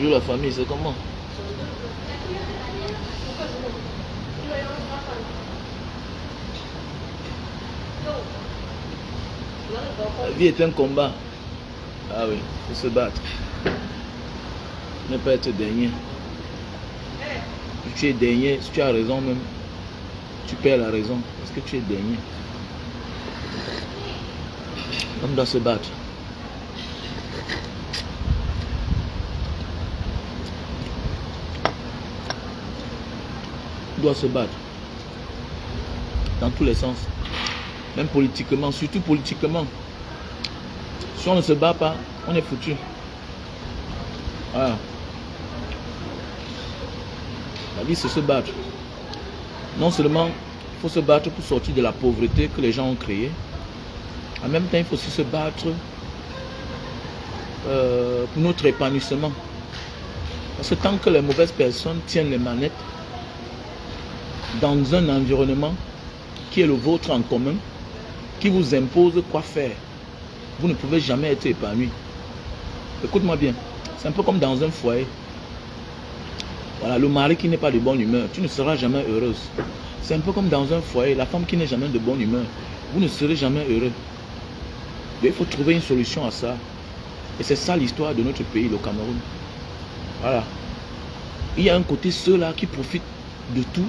La famille, c'est comment? La vie est un combat. Ah oui, il faut se battre. Ne pas être dernier. Si tu es dernier, si tu as raison même, tu perds la raison parce que tu es dernier. On doit se battre. On doit se battre. Dans tous les sens. Même politiquement, surtout politiquement. Si on ne se bat pas, on est foutu. Voilà. La vie, c'est se battre. Non seulement il faut se battre pour sortir de la pauvreté que les gens ont créée, en même temps, il faut aussi se battre pour notre épanouissement. Parce que tant que les mauvaises personnes tiennent les manettes dans un environnement qui est le vôtre en commun, qui vous impose quoi faire, vous ne pouvez jamais être épanoui. Écoute-moi bien, c'est un peu comme dans un foyer. Voilà, le mari qui n'est pas de bonne humeur, tu ne seras jamais heureuse. C'est un peu comme dans un foyer, la femme qui n'est jamais de bonne humeur, vous ne serez jamais heureux. Il faut trouver une solution à ça. Et c'est ça l'histoire de notre pays, le Cameroun. Voilà. Il y a un côté ceux-là qui profitent de tout,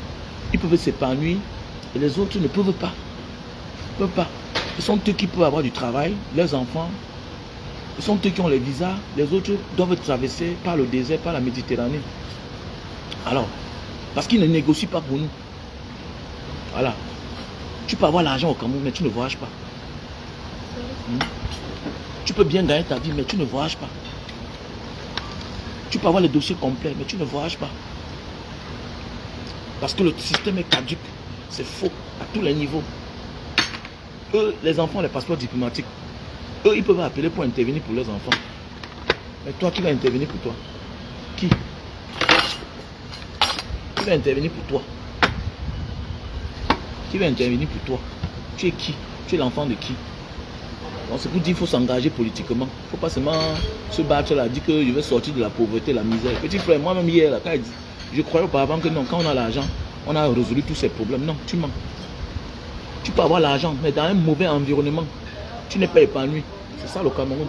ils peuvent s'épanouir, et les autres ne peuvent pas. Ils ne peuvent pas. Ce sont eux qui peuvent avoir du travail, leurs enfants. Ce sont eux qui ont les visas, les autres doivent traverser par le désert, par la Méditerranée. Alors, parce qu'ils ne négocient pas pour nous. Voilà. Tu peux avoir l'argent au Cameroun, mais tu ne voyages pas. Tu peux bien gagner ta vie, mais tu ne voyages pas. Tu peux avoir les dossiers complets, mais tu ne voyages pas. Parce que le système est caduc. C'est faux à tous les niveaux. Eux, les enfants, les passeports diplomatiques, eux, ils peuvent appeler pour intervenir pour leurs enfants. Mais toi, qui va intervenir pour toi? Qui? Qui va intervenir pour toi? Qui va intervenir pour toi? Tu es qui? Tu es l'enfant de qui? Donc c'est pour dire qu'il faut s'engager politiquement. Il ne faut pas seulement se battre là, dire que je vais sortir de la pauvreté, la misère. Petit frère, moi-même hier, là, quand je croyais auparavant que non, quand on a l'argent, on a résolu tous ces problèmes. Non, tu mens. Tu peux avoir l'argent, mais dans un mauvais environnement, tu n'es pas épanoui. C'est ça le Cameroun.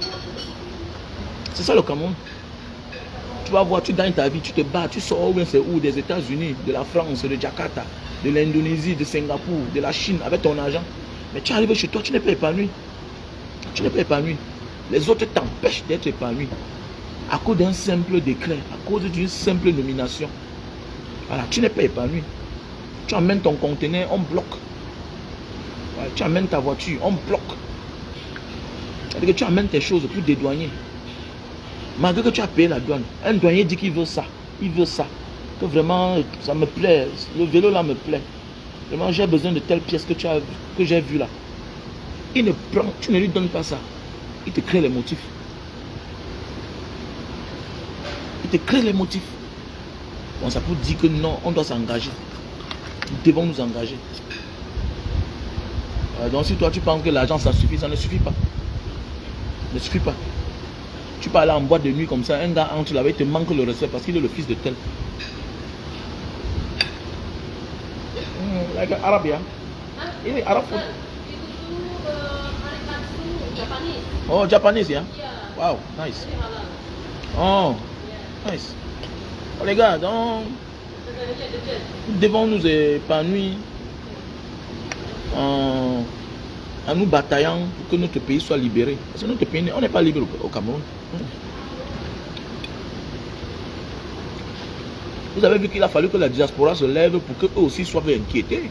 C'est ça le Cameroun. Tu vas voir, tu gagnes ta vie, tu te bats, tu sors c'est où? Des États-Unis, de la France, de Jakarta, de l'Indonésie, de Singapour, de la Chine, avec ton argent. Mais tu arrives chez toi, tu n'es pas épanoui. Tu n'es pas épanoui. Les autres t'empêchent d'être épanoui. À cause d'un simple décret, à cause d'une simple nomination. Voilà, tu n'es pas épanoui. Tu amènes ton conteneur, on bloque. Voilà, tu amènes ta voiture, on bloque. C'est-à-dire que tu amènes tes choses pour dédouaner. Malgré que tu as payé la douane, un douanier dit qu'il veut ça. Il veut ça. Que vraiment, ça me plaît. Le vélo là me plaît. Vraiment, j'ai besoin de telle pièce que j'ai vue là. Il ne prend, tu ne lui donnes pas ça. Il te crée les motifs. Il te crée les motifs. Bon, ça peut dire que non, on doit s'engager. Nous devons nous engager. Donc si toi tu penses que l'argent ça suffit, ça ne suffit pas. Ne suffit pas. Tu peux aller en boîte de nuit comme ça, un gars entre là, il te manque le respect parce qu'il est le fils de tel. Like Arabia. Il est arabe. Oh, Japanese, yeah? Wow, nice. Oh, nice. Oh, les gars, donc, nous devons nous épanouir en nous bataillant pour que notre pays soit libéré. Parce que notre pays, on n'est pas libre au Cameroun. Vous avez vu qu'il a fallu que la diaspora se lève pour qu'eux aussi soient inquiétés.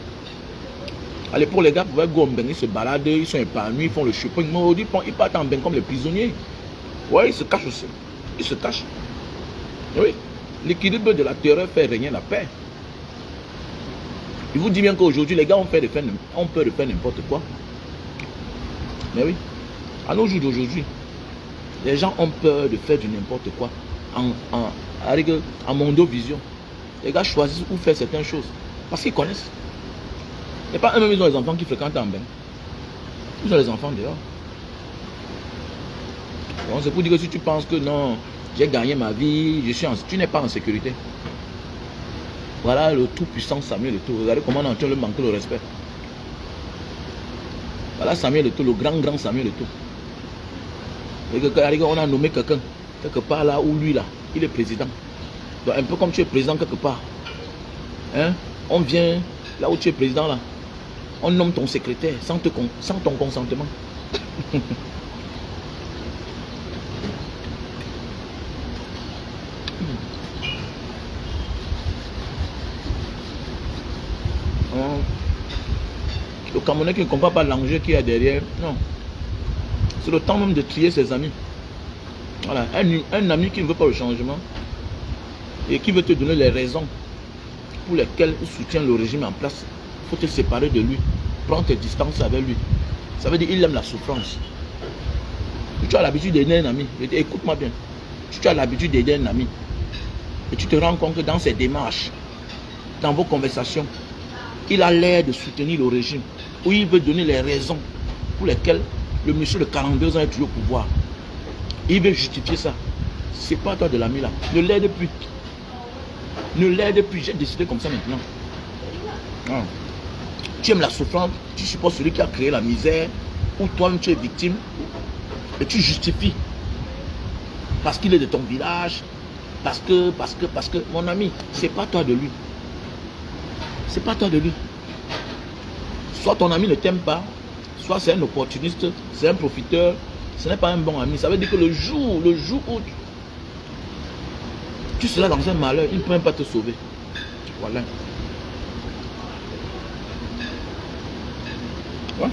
À l'époque, les gars pouvaient gomber, ils se baladent, ils sont épanouis, ils font le shopping. Mais aujourd'hui, ils partent en bain comme les prisonniers. Oui, ils se cachent aussi. Ils se cachent. Oui. L'équilibre de la terreur fait régner la paix. Je vous dis bien qu'aujourd'hui, les gars ont peur de faire n'importe quoi. Mais oui, à nos jours d'aujourd'hui, les gens ont peur de faire du n'importe quoi en mondovision. Les gars choisissent où faire certaines choses parce qu'ils connaissent. Il n'y a pas eux-mêmes, ils ont les enfants qui fréquentent en bain. Ils ont les enfants dehors. Donc c'est pour dire que si tu penses que non, j'ai gagné ma vie, tu n'es pas en sécurité. Voilà le tout-puissant Samuel Eto'o. Regardez comment on est en train de manquer le respect. Voilà Samuel Eto'o, le grand Samuel Eto'o. Et on a nommé quelqu'un, quelque part là où lui là, il est président. Donc un peu comme tu es président quelque part. Hein? On vient là où tu es président là. On nomme ton secrétaire sans ton consentement. Le Camerounais qui ne comprend pas l'enjeu qu'il y a derrière, non. C'est le temps même de trier ses amis. Voilà, un ami qui ne veut pas le changement et qui veut te donner les raisons pour lesquelles il soutient le régime en place. Il faut te séparer de lui, prendre tes distances avec lui. Ça veut dire qu'il aime la souffrance. Si tu as l'habitude d'aider un ami, écoute-moi bien, si tu as l'habitude d'aider un ami et tu te rends compte que dans ses démarches, dans vos conversations, il a l'air de soutenir le régime, ou il veut donner les raisons pour lesquelles le monsieur de 42 ans est toujours au pouvoir. Il veut justifier ça. C'est pas toi de l'ami là. Ne l'aide plus. Ne l'aide plus. J'ai décidé comme ça maintenant. Non. Tu aimes la souffrance, tu supportes celui qui a créé la misère, ou toi-même tu es victime, et tu justifies. Parce qu'il est de ton village, parce que, mon ami, c'est pas toi de lui. C'est pas toi de lui. Soit ton ami ne t'aime pas, soit c'est un opportuniste, c'est un profiteur, ce n'est pas un bon ami. Ça veut dire que le jour où tu seras dans un malheur, il ne peut même pas te sauver. Voilà. Ouais.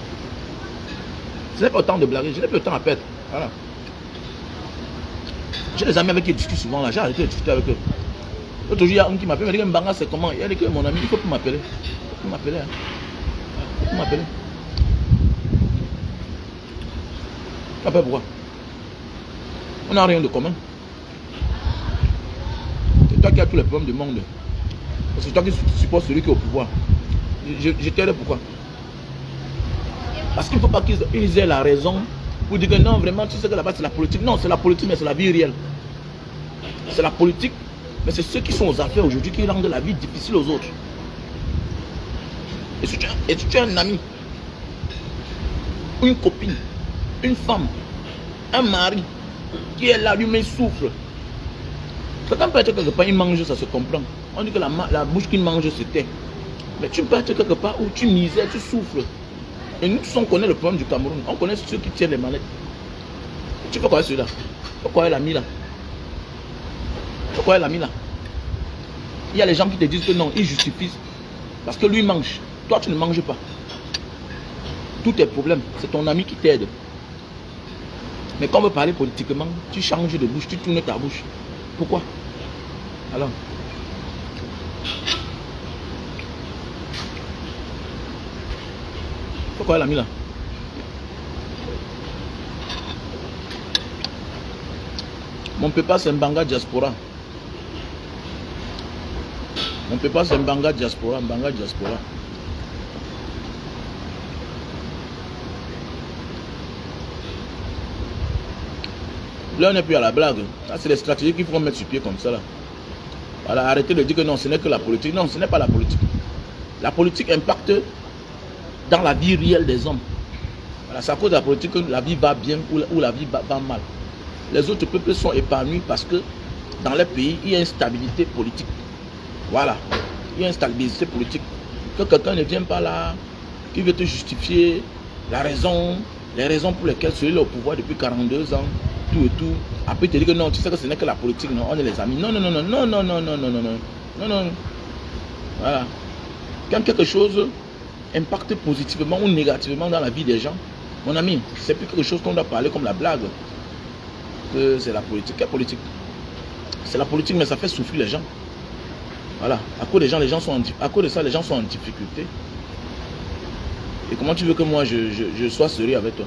Ce n'est pas autant de blaguer, je n'ai plus autant à perdre. Voilà. J'ai des amis avec qui je discute souvent là, j'ai arrêté de discuter avec eux. L'autre jour, il y a un qui m'appelle, il m'a dit Mbanga, c'est comment? Il a dit que mon ami, il faut plus m'appeler. Il faut plus m'appeler. Hein. Il faut plus m'appeler. Tu m'appelles pourquoi? On n'a rien de commun. C'est toi qui as tous les problèmes du monde. C'est toi qui supportes celui qui est au pouvoir. Je t'aide pourquoi? Parce qu'il ne faut pas qu'ils aient la raison pour dire que non, vraiment, tu sais que là-bas c'est la politique. Non, c'est la politique, mais c'est la vie réelle. C'est la politique, mais c'est ceux qui sont aux affaires aujourd'hui qui rendent la vie difficile aux autres. Et si tu as un ami, une copine, une femme, un mari qui est là, lui-même souffre. Quelqu'un peut être quelque part, il mange, ça se comprend. On dit que la bouche qu'il mange, se tait. Mais tu peux être quelque part où tu misères, tu souffres. Et nous tous, on connaît le problème du Cameroun. On connaît ceux qui tiennent les manettes. Tu fais quoi celui-là? Pourquoi elle a mis là? Pourquoi elle a mis là? Il y a les gens qui te disent que non, ils justifient. Parce que lui mange. Toi, tu ne manges pas. Tous tes problèmes, c'est ton ami qui t'aide. Mais quand on veut parler politiquement, tu changes de bouche, tu tournes ta bouche. Pourquoi? Alors, pourquoi elle a mis là? Mon papa c'est Mbanga Diaspora. Mon papa c'est Mbanga Diaspora. Mbanga Diaspora. Là on n'est plus à la blague. C'est les stratégies qu'il faut mettre sur pied comme ça là. Voilà, arrêtez de dire que non, ce n'est que la politique. Non, ce n'est pas la politique. La politique impacte dans la vie réelle des hommes. Voilà, c'est à cause de la politique que la vie va bien ou la vie va mal. Les autres peuples sont épargnés parce que dans les pays, il y a une stabilité politique. Voilà, il y a une stabilité politique. Que quelqu'un ne vienne pas là, qui veut te justifier les raisons pour lesquelles celui-là est au pouvoir depuis 42 ans, tout et tout. Après, il te dit que non, tu sais que ce n'est que la politique, non, on est les amis. Non, non, non, non, non, non, non, non, non, non, non, non. Voilà. Quand quelque chose impacte positivement ou négativement dans la vie des gens, mon ami, c'est plus quelque chose qu'on doit parler comme la blague. Que c'est la politique. Quelle politique? C'est la politique, mais ça fait souffrir les gens. Voilà. À cause des gens, à cause de ça, les gens sont en difficulté. Et comment tu veux que moi je sois sérieux avec toi?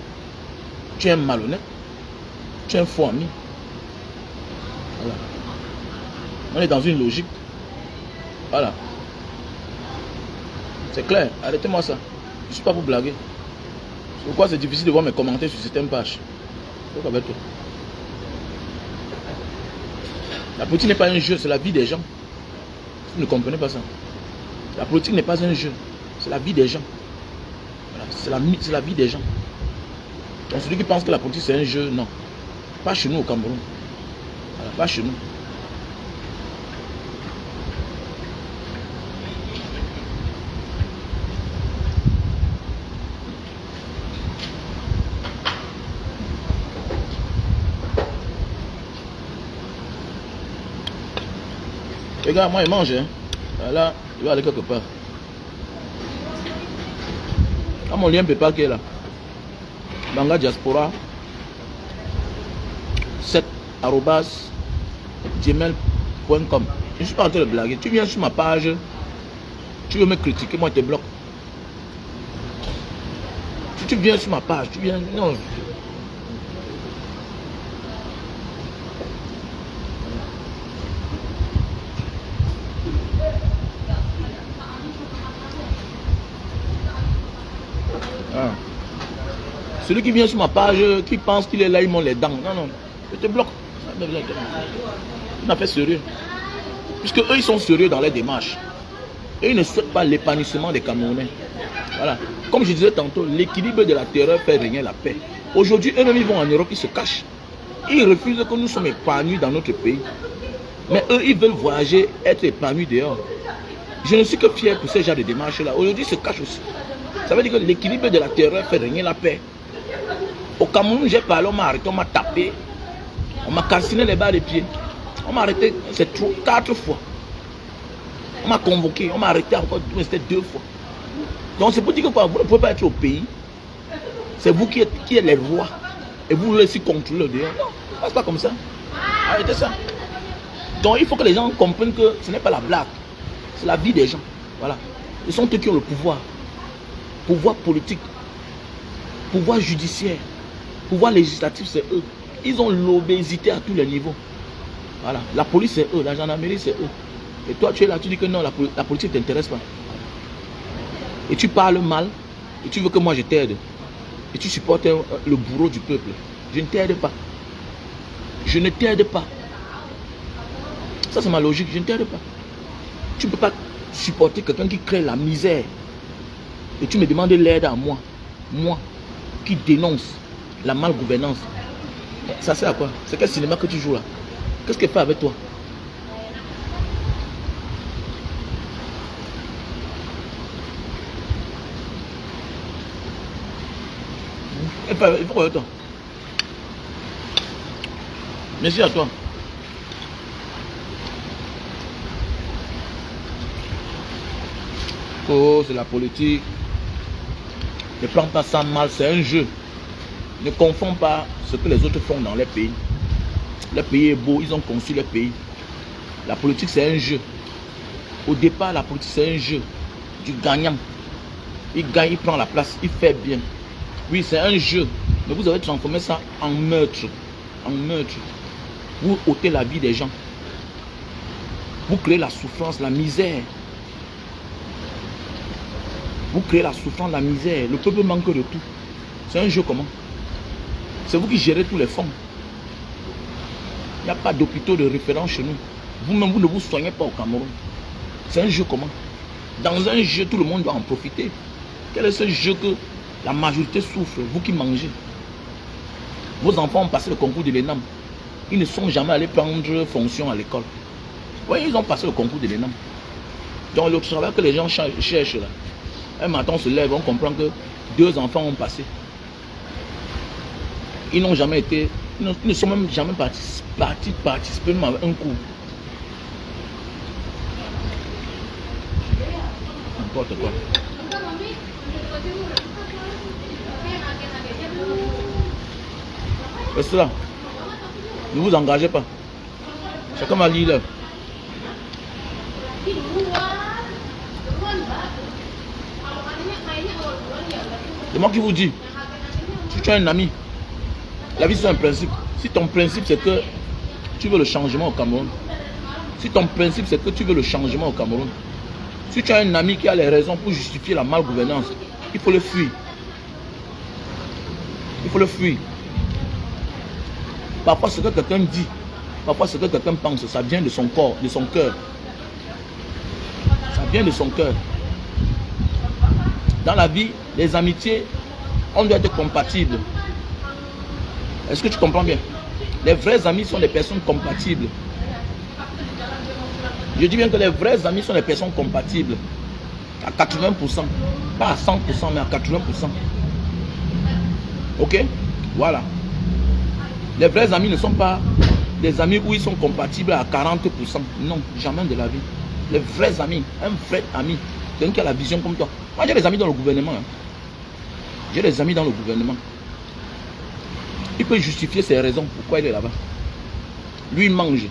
Tu es un malhonnête. Tu es un faux ami. Voilà. On est dans une logique. Voilà. C'est clair. Arrêtez-moi ça. Je ne suis pas pour blaguer. Pourquoi c'est difficile de voir mes commentaires sur certaines pages? Pourquoi avec toi? La politique n'est pas un jeu, c'est la vie des gens. Vous ne comprenez pas ça. La politique n'est pas un jeu, c'est la vie des gens. Voilà. C'est la vie des gens. Donc celui qui pense que la politique c'est un jeu, non. Pas chez nous au Cameroun. Voilà, pas chez nous. Les gars, moi, il mange. Hein. Là, il va aller quelque part. Ah, mon lien PayPal qui est là. Banga Diaspora 7@gmail.com. Je ne suis pas en train de blaguer. Tu viens sur ma page, tu veux me critiquer, moi, je te bloque. Si tu viens sur ma page, tu viens. Non. Ah. Celui qui vient sur ma page, qui pense qu'il est là, il monte les dents. Non, non, je te bloque. On a fait sérieux. Puisque eux, ils sont sérieux dans les démarches. Et ils ne souhaitent pas l'épanouissement des Camerounais. Voilà. Comme je disais tantôt, l'équilibre de la terreur fait régner la paix. Aujourd'hui, eux-mêmes, ils vont en Europe, ils se cachent. Ils refusent que nous sommes épanouis dans notre pays. Mais eux, ils veulent voyager, être épanouis dehors. Je ne suis que fier pour ces genres de démarches-là. Aujourd'hui, ils se cachent aussi. Ça veut dire que l'équilibre de la terreur fait régner la paix. Au Cameroun, j'ai parlé, on m'a arrêté, on m'a tapé. On m'a calciné les bas des pieds. On m'a arrêté, c'est 4 fois. On m'a convoqué, on m'a arrêté encore, c'était 2 fois. Donc c'est pour dire que quoi, vous ne pouvez pas être au pays. C'est vous qui êtes les rois. Et vous voulez aussi contrôler le dehors. Non, ça passe pas comme ça. Arrêtez ça. Donc il faut que les gens comprennent que ce n'est pas la blague. C'est la vie des gens. Voilà. Ce sont eux qui ont le pouvoir. Pouvoir politique. Pouvoir judiciaire. Pouvoir législatif, c'est eux. Ils ont l'obésité à tous les niveaux. Voilà. La police, c'est eux. La gendarmerie, c'est eux. Et toi, tu es là, tu dis que non, la politique ne t'intéresse pas. Et tu parles mal. Et tu veux que moi, je t'aide. Et tu supportes le bourreau du peuple. Je ne t'aide pas. Je ne t'aide pas. Ça, c'est ma logique. Je ne t'aide pas. Tu ne peux pas supporter quelqu'un qui crée la misère. Et tu me demandes l'aide à moi. Moi, qui dénonce la malgouvernance. Ça sert à quoi? C'est quel cinéma que tu joues là? Qu'est-ce qu'elle fait avec toi? Elle fait avec toi. Merci à toi. Oh, c'est la politique. Ne prends pas ça mal, c'est un jeu. Ne confonds pas ce que les autres font dans les pays. Le pays est beau, ils ont conçu le pays. La politique, c'est un jeu. Au départ, la politique, c'est un jeu. Du gagnant. Il gagne, il prend la place, il fait bien. Oui, c'est un jeu. Mais vous avez transformé ça en meurtre. En meurtre. Vous ôtez la vie des gens. Vous créez la souffrance, la misère. Vous créez la souffrance, la misère. Le peuple manque de tout. C'est un jeu comment? C'est vous qui gérez tous les fonds. Il n'y a pas d'hôpitaux de référence chez nous. Vous-même, vous ne vous soignez pas au Cameroun. C'est un jeu comment? Dans un jeu, tout le monde doit en profiter. Quel est ce jeu que la majorité souffre, vous qui mangez? Vos enfants ont passé le concours de l'ENAM. Ils ne sont jamais allés prendre fonction à l'école. Oui, ils ont passé le concours de l'ENAM. Donc le travail que les gens cherchent là. Un matin, on se lève, on comprend que 2 enfants ont passé. Ils n'ont jamais été, ils ne sont même jamais participés même à un cours. N'importe quoi. Restez là. Ne vous engagez pas. Chacun va lire là. C'est moi qui vous dis. Si tu as un ami, La vie, c'est un principe. Si ton principe, c'est que tu veux le changement au Cameroun, si ton principe, c'est que tu veux le changement au Cameroun, si tu as un ami qui a les raisons pour justifier la malgouvernance, il faut le fuir. Il faut le fuir. Parfois, ce que quelqu'un dit, parfois, ce que quelqu'un pense, ça vient de son corps, de son cœur. Ça vient de son cœur. Dans la vie, les amitiés, on doit être compatibles. Est-ce que tu comprends bien? Les vrais amis sont des personnes compatibles. Je dis bien que les vrais amis sont des personnes compatibles. À 80%. Pas à 100%, mais à 80%. Ok? Voilà. Les vrais amis ne sont pas des amis où ils sont compatibles à 40%. Non, jamais de la vie. Les vrais amis, un vrai ami, quelqu'un qui a la vision comme toi. Moi, j'ai des amis dans le gouvernement. Hein. J'ai des amis dans le gouvernement. Il peut justifier ses raisons pourquoi il est là-bas. Lui, il mange.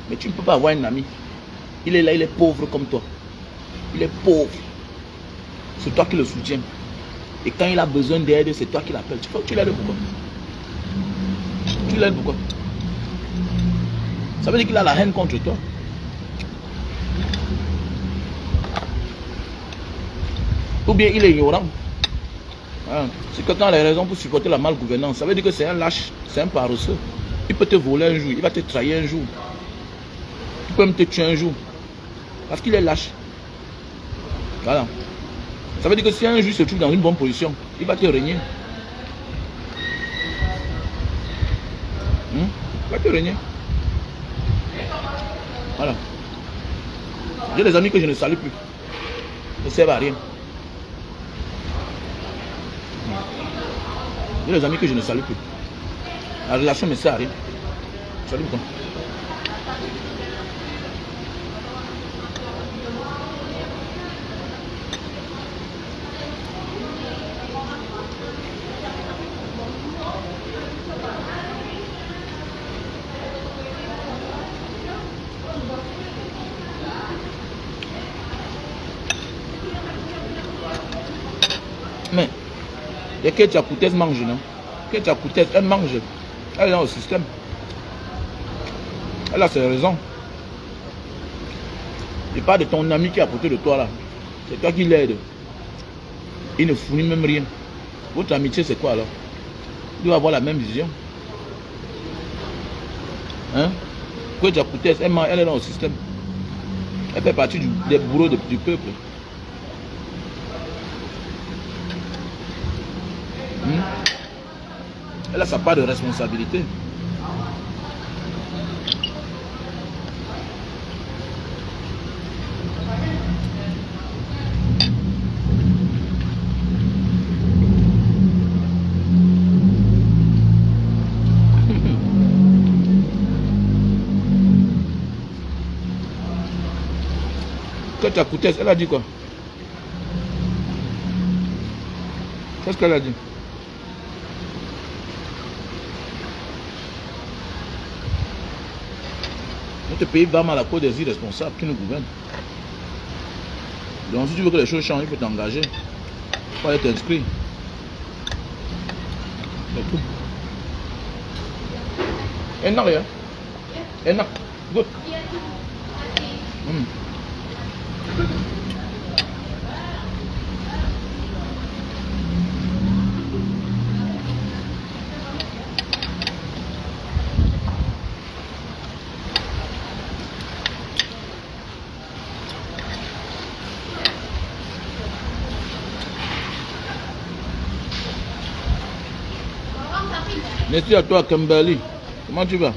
Mais tu ne peux pas avoir un ami. Il est là, il est pauvre comme toi. Il est pauvre. C'est toi qui le soutiens. Et quand il a besoin d'aide, c'est toi qui l'appelles. Tu l'aides pourquoi? Tu l'aides pourquoi? Ça veut dire qu'il a la haine contre toi. Ou bien il est ignorant. Hein? Si quelqu'un a les raisons pour supporter la malgouvernance, ça veut dire que c'est un lâche, c'est un paresseux. Il peut te voler un jour, il va te trahir un jour. Il peut même te tuer un jour. Parce qu'il est lâche. Voilà. Ça veut dire que si un jour il se trouve dans une bonne position, il va te régner. Il va te régner. Voilà. J'ai des amis que je ne salue plus. Ils ne servent à rien. J'ai des amis que je ne salue plus. La relation ne sert à rien. Salut pourquoi? Mais, les Ketia Koutès mangent, non? Ketia Koutès, elle mange. Elle est dans le système. Elle a ses raisons. Je parle de ton ami qui est à côté de toi là. C'est toi qui l'aide. Il ne fournit même rien. Votre amitié, c'est quoi alors? Il doit avoir la même vision. Hein? Ketia Koutès, elle est dans le système. Elle fait partie des bourreaux du peuple. Elle a sa part de responsabilité. Quand tu as coûté, elle a dit quoi? Qu'est-ce qu'elle a dit? Notre pays va mal à cause des irresponsables qui nous gouvernent. Donc si tu veux que les choses changent, il faut t'engager. Il faut aller t'inscrire. C'est tout. Et non, rien. Et non. Good. Merci à toi, Kambali. Comment tu vas?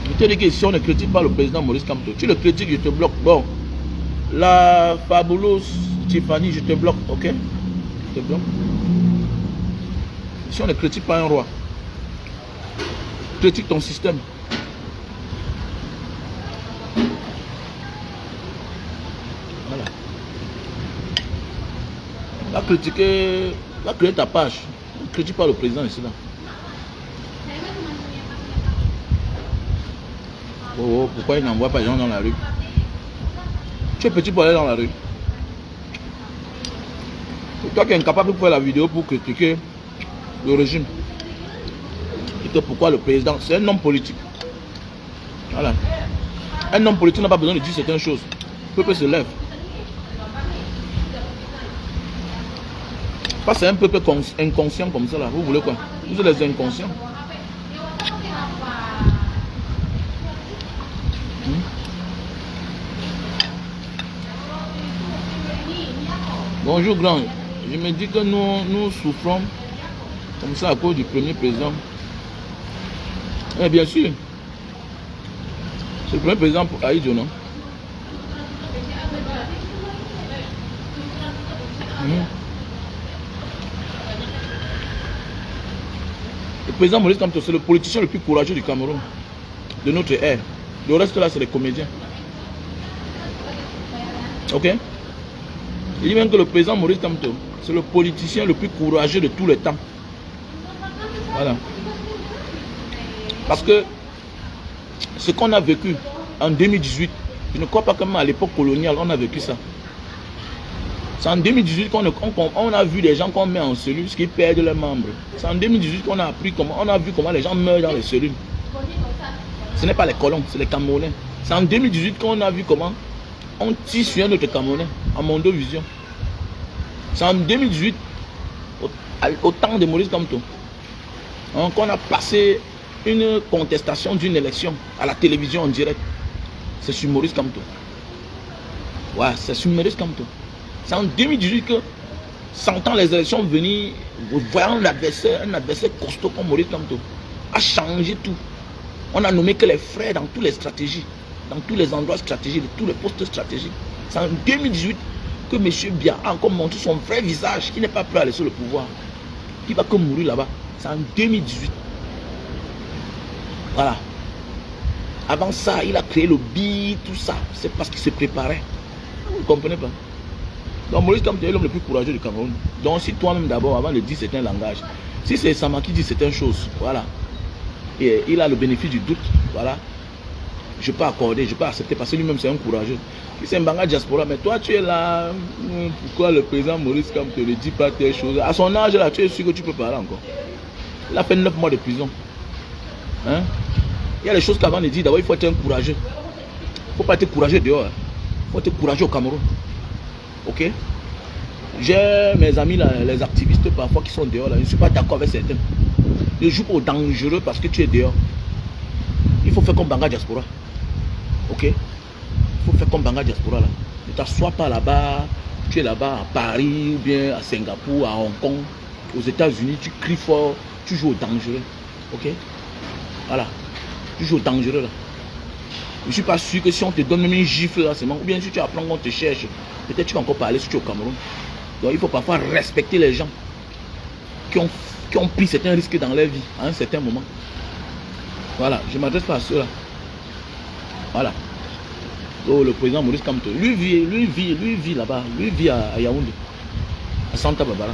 Je te dis que si on ne critique pas le président Maurice Kamto, tu le critiques, je te bloque. Bon, la fabuleuse Tiffany, je te bloque, ok? Je te bloque. Si on ne critique pas un roi, critique ton système. Voilà. Va critiquer, va créer ta page. Ne critique pas le président ici là. Oh, pourquoi il n'envoie pas les gens dans la rue? Tu es petit pour aller dans la rue. Toi qui es incapable de faire la vidéo pour critiquer le régime. Et que pourquoi le président, c'est un homme politique. Voilà. Un homme politique n'a pas besoin de dire certaines choses. Le peuple se lève. Pas c'est un peuple inconscient comme ça là. Vous voulez quoi? Vous êtes des inconscients. Bonjour grand. Je me dis que nous souffrons comme ça à cause du premier président. Et bien sûr. C'est le premier président pour Haïti, non? Le président Maurice Kamto, c'est le politicien le plus courageux du Cameroun, de notre ère. Le reste là, c'est les comédiens. Ok? Il dit même que le président Maurice Kamto, c'est le politicien le plus courageux de tous les temps. Voilà. Parce que ce qu'on a vécu en 2018, je ne crois pas comme à l'époque coloniale, on a vécu ça. C'est en 2018 qu'on a vu des gens qu'on met en cellule, qui perdent leurs membres. C'est en 2018 qu'on a appris comment, on a vu comment les gens meurent dans les cellules. Ce n'est pas les colons, c'est les Camerounais. C'est en 2018 qu'on a vu comment on tire sur un autre Camerounais, en Mondovision. C'est en 2018, au temps de Maurice Kamto, qu'on a passé une contestation d'une élection à la télévision en direct. C'est sur Maurice Kamto. Ouais, c'est sur Maurice Kamto. C'est en 2018 que, sentant les élections venir, voyant un adversaire costaud comme Maurice Kamto, a changé tout. On a nommé que les frères dans toutes les stratégies, dans tous les endroits stratégiques, tous les postes stratégiques. C'est en 2018 que M. Biya a encore montré son vrai visage, qui n'est pas prêt à laisser le pouvoir, qui va que mourir là-bas. C'est en 2018. Voilà. Avant ça, il a créé le BI, tout ça. C'est parce qu'il se préparait. Vous ne comprenez pas? Donc Maurice Kamto est l'homme le plus courageux du Cameroun. Donc si toi-même d'abord, avant de dire certains langages, si c'est Sama qui dit certaines choses, voilà, et il a le bénéfice du doute, voilà, je peux accorder, je peux accepter parce que lui-même c'est un courageux. C'est un Mbanga diaspora, mais toi tu es là, pourquoi le président Maurice Kamto ne dit pas telle chose? À son âge là, tu es sûr que tu peux parler encore. Il a fait 9 mois de prison. Hein? Il y a les choses qu'avant de dire, d'abord il faut être un courageux. Il ne faut pas être courageux dehors. Il faut être courageux au Cameroun. Ok? J'ai mes amis là, les activistes parfois qui sont dehors là, je ne suis pas d'accord avec certains. Ne joue pas au dangereux parce que tu es dehors. Il faut faire comme Mbanga diaspora. Ok? Il faut faire comme Mbanga diaspora là. Ne t'assois pas là-bas, tu es là-bas à Paris ou bien à Singapour, à Hong Kong, aux États-Unis, tu cries fort, tu joues au dangereux. Ok? Voilà. Tu joues au dangereux là. Je ne suis pas sûr que si on te donne même une gifle là, c'est bon. Ou bien si tu apprends qu'on te cherche, peut-être tu vas encore parler si tu es au Cameroun. Donc il faut parfois respecter les gens qui ont pris certains risques dans leur vie à un certain moment. Voilà, je ne m'adresse pas à ceux-là. Voilà. Donc le président Maurice Kamto, lui vit là-bas, lui vit à Yaoundé, à Santa Barbara.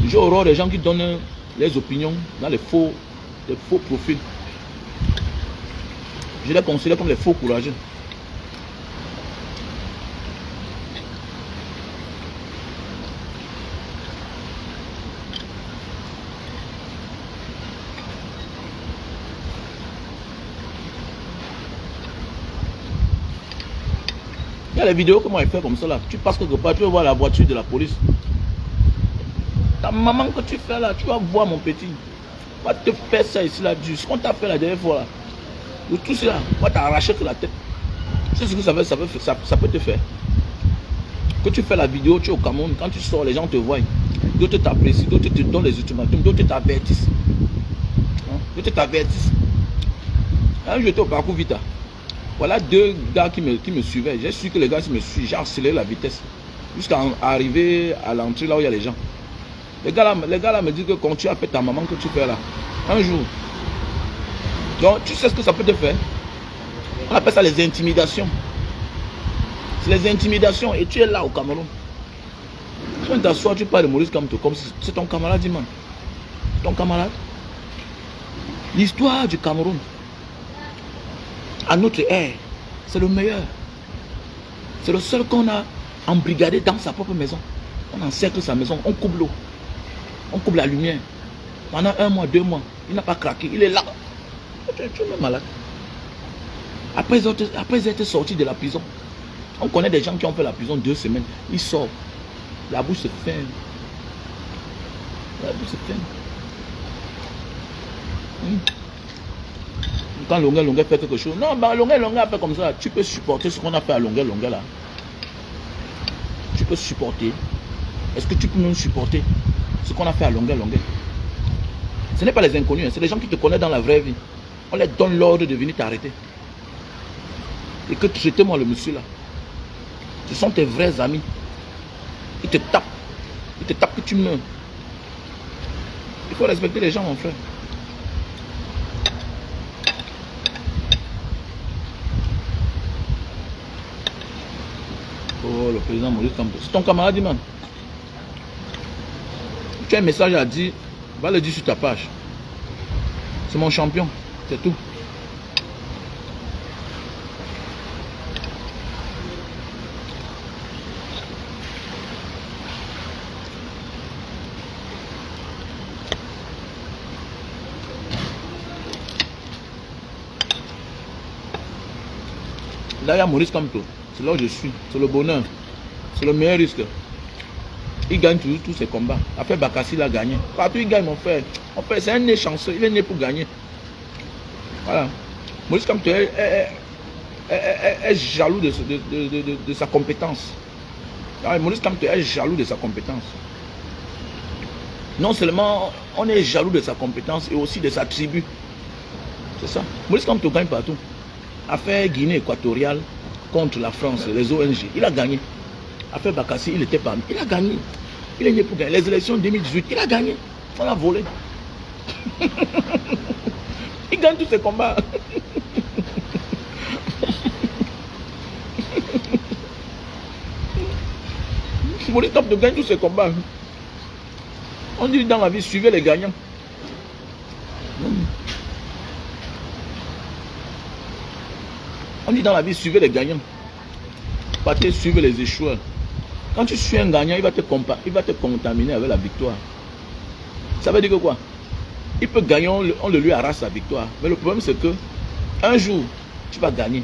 J'ai horreur des gens qui donnent les opinions dans les faux profils. Je les considère comme les faux courageux. Il y a les vidéos que moi je fais comme ça là. Tu passes quelque part, tu vas voir la voiture de la police. Ta maman que tu fais là, tu vas voir mon petit. On va te faire ça ici là, ce qu'on t'a fait la dernière fois là. Le tout c'est là, on va t'arracher la tête. C'est ce que ça peut te faire. Que tu fais la vidéo, tu es au Cameroun, quand tu sors, les gens te voient. D'autres t'apprécient, d'autres te donnent les ultimatums, d'autres t'avertissent. D'autres t'avertissent. Un jour j'étais au parcours Vita. Voilà 2 gars qui me suivaient. J'ai su que les gars qui me suivent, j'ai accéléré la vitesse. Jusqu'à arriver à l'entrée là où il y a les gens. Les gars là me disent que quand tu as fait ta maman que tu fais là, un jour. Donc tu sais ce que ça peut te faire. On appelle ça les intimidations. C'est les intimidations et tu es là au Cameroun. Quand tu t'assois, tu parles de Maurice Kamto comme si c'est ton camarade, man. Ton camarade. L'histoire du Cameroun, à notre ère, c'est le meilleur. C'est le seul qu'on a embrigadé dans sa propre maison. On encercle sa maison, on coupe l'eau, on coupe la lumière. Pendant 1 mois, 2 mois, il n'a pas craqué, il est là. Tu es même malade. Après être sorti de la prison, on connaît des gens qui ont fait la prison 2 semaines. Ils sortent, la bouche se ferme. La bouche se ferme. Quand Longuet fait quelque chose, non, bah Longuet a fait comme ça. Tu peux supporter ce qu'on a fait à Longuet là. Tu peux supporter. Est-ce que tu peux même supporter ce qu'on a fait à Longuet? Ce n'est pas les inconnus, hein, c'est les gens qui te connaissent dans la vraie vie. On leur donne l'ordre de venir t'arrêter. Et que traitez-moi le monsieur là. Ce sont tes vrais amis. Ils te tapent. Ils te tapent que tu meurs. Il faut respecter les gens, mon frère. Oh, le président Maurice Kamto. C'est ton camarade, man. Tu as un message à dire, va le dire sur ta page. C'est mon champion, c'est tout. Là, il y a Maurice Kamto. C'est là où je suis. C'est le bonheur. C'est le meilleur risque. Il gagne toujours tous ses combats. Après Bakassi, il a gagné. Partout, il gagne, mon frère. Mon frère, c'est un né chanceux. Il est né pour gagner. Voilà. Maurice Kamto est jaloux de sa compétence. Maurice Kamto est jaloux de sa compétence. Non seulement on est jaloux de sa compétence et aussi de sa tribu. C'est ça. Maurice Kamto gagne partout. Affaire Guinée équatoriale contre la France, les ONG, il a gagné. Affaire Bakassi, il était parmi. Il a gagné. Il est né pour gagner. Les élections 2018, il a gagné. On l'a volé. Il gagne tous ses combats. Maurice Kamto gagne tous ses combats. On dit dans la vie, suivez les gagnants. On dit dans la vie, suivez les gagnants. Partez, suivez les échoueurs. Quand tu suis un gagnant, il va te contaminer avec la victoire. Ça veut dire que quoi? Il peut gagner, on le lui arrache sa victoire. Mais le problème, c'est que un jour, tu vas gagner.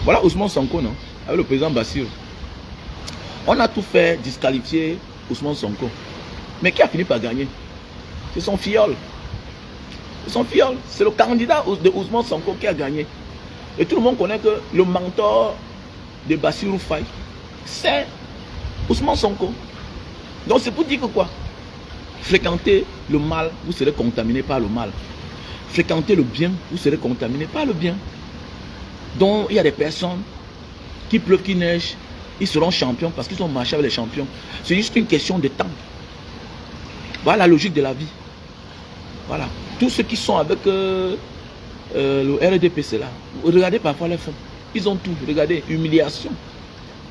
Voilà Ousmane Sonko, non? Avec le président Bassirou. On a tout fait disqualifier Ousmane Sonko. Mais qui a fini par gagner? C'est son filleul. C'est son filleul. C'est le candidat de Ousmane Sonko qui a gagné. Et tout le monde connaît que le mentor de Bassirou Faye, c'est Ousmane Sonko. Donc c'est pour dire que quoi? Fréquenter le mal, vous serez contaminé par le mal. Fréquenter le bien, vous serez contaminé par le bien. Donc il y a des personnes qui pleuvent, qui neigent, ils seront champions parce qu'ils ont marché avec les champions. C'est juste une question de temps. Voilà la logique de la vie. Voilà. Tous ceux qui sont avec le RDPC là, regardez parfois les femmes. Ils ont tout. Regardez, humiliation.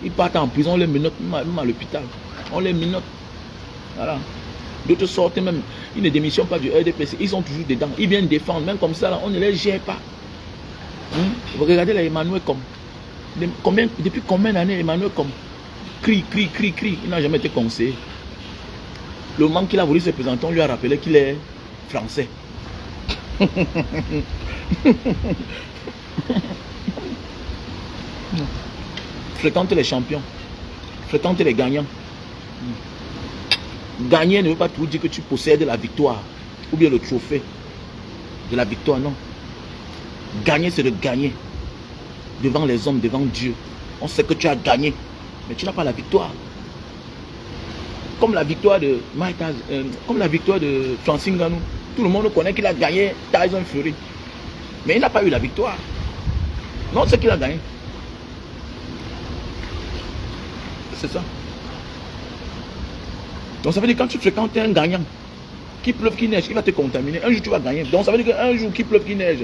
Ils partent en prison, on les menotte, même à l'hôpital. On les menotte. Voilà. D'autres sortent même, ils ne démissionnent pas du RDPC. Ils sont toujours dedans. Ils viennent défendre. Même comme ça, là, on ne les gère pas. Vous regardez là, Emmanuel comme. Depuis combien d'années Emmanuel comme crie. Il n'a jamais été conseillé. Le moment qu'il a voulu se présenter, on lui a rappelé qu'il est français. Fréquente les champions. Fréquente les gagnants. Gagner ne veut pas tout dire que tu possèdes la victoire. Ou bien le trophée de la victoire, non. Gagner, c'est de gagner. Devant les hommes, devant Dieu. On sait que tu as gagné. Mais tu n'as pas la victoire. Comme la victoire de comme la victoire de Francine Ganou. Tout le monde connaît qu'il a gagné Tyson Fury. Mais il n'a pas eu la victoire. Non, c'est qu'il a gagné. C'est ça. Donc ça veut dire que quand tu fréquentes un gagnant, qui pleuve, qui neige, il va te contaminer. Un jour tu vas gagner. Donc ça veut dire qu'un jour qui pleuve, qui neige,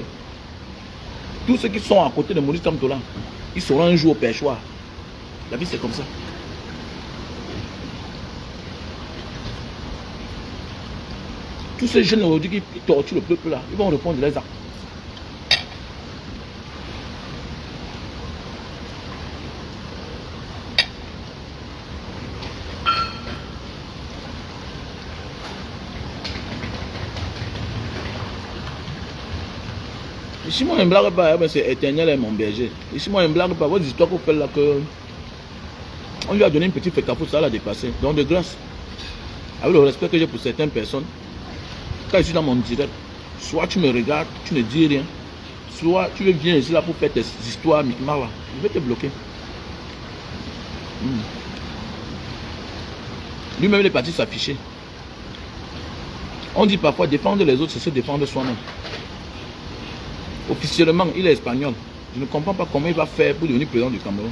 tous ceux qui sont à côté de Maurice Kamto là, ils seront un jour au perchoir. La vie c'est comme ça. Tous ces jeunes aujourd'hui qui torturent le peuple là, ils vont répondre de leurs actes. Ici, moi, je ne blague pas, c'est éternel est mon berger. Ici, moi, je ne blague pas. Votre histoire qu'on fait là, que on lui a donné une petite fécafou, ça l'a dépassé. Donc, de grâce, avec le respect que j'ai pour certaines personnes, quand je suis dans mon direct, soit tu me regardes, tu ne dis rien, soit tu viens ici là pour faire tes histoires, là, je vais te bloquer. Lui-même, il est parti s'afficher. On dit parfois défendre les autres, c'est se défendre soi-même. Officiellement, il est espagnol. Je ne comprends pas comment il va faire pour devenir président du Cameroun.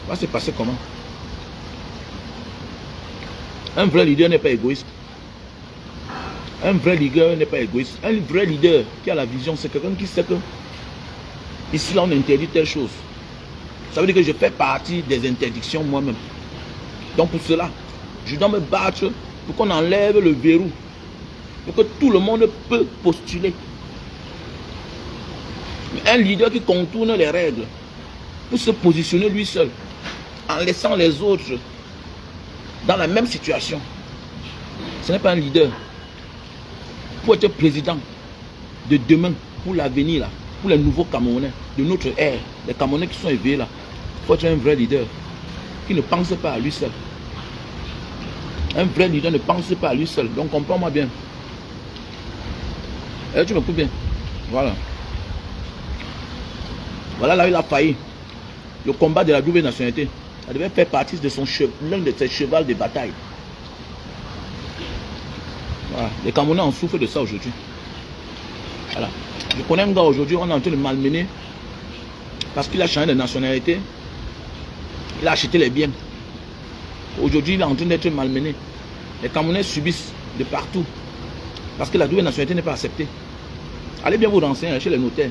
Ça va se passer comment? Un vrai leader n'est pas égoïste. Un vrai leader n'est pas égoïste. Un vrai leader qui a la vision, c'est quelqu'un qui sait que ici, là, on interdit telle chose. Ça veut dire que je fais partie des interdictions moi-même. Donc pour cela, je dois me battre pour qu'on enlève le verrou. Pour que tout le monde peut postuler. Un leader qui contourne les règles pour se positionner lui seul, en laissant les autres dans la même situation. Ce n'est pas un leader. Pour être président de demain, pour l'avenir, pour les nouveaux Camerounais, de notre ère, les Camerounais qui sont éveillés là, il faut être un vrai leader qui ne pense pas à lui seul. Un vrai leader ne pense pas à lui seul. Donc comprends-moi bien. Et tu me coupes bien. Voilà. Voilà là il a failli. Le combat de la double nationalité. Ça devait faire partie de l'un de ses chevals de bataille. Voilà. Les Camerounais en souffrent de ça aujourd'hui. Voilà. Je connais un gars aujourd'hui, on est en train de malmener parce qu'il a changé de nationalité. Il a acheté les biens. Aujourd'hui, il est en train d'être malmené. Les Camerounais subissent de partout parce que la double nationalité n'est pas acceptée. Allez bien vous renseigner chez les notaires.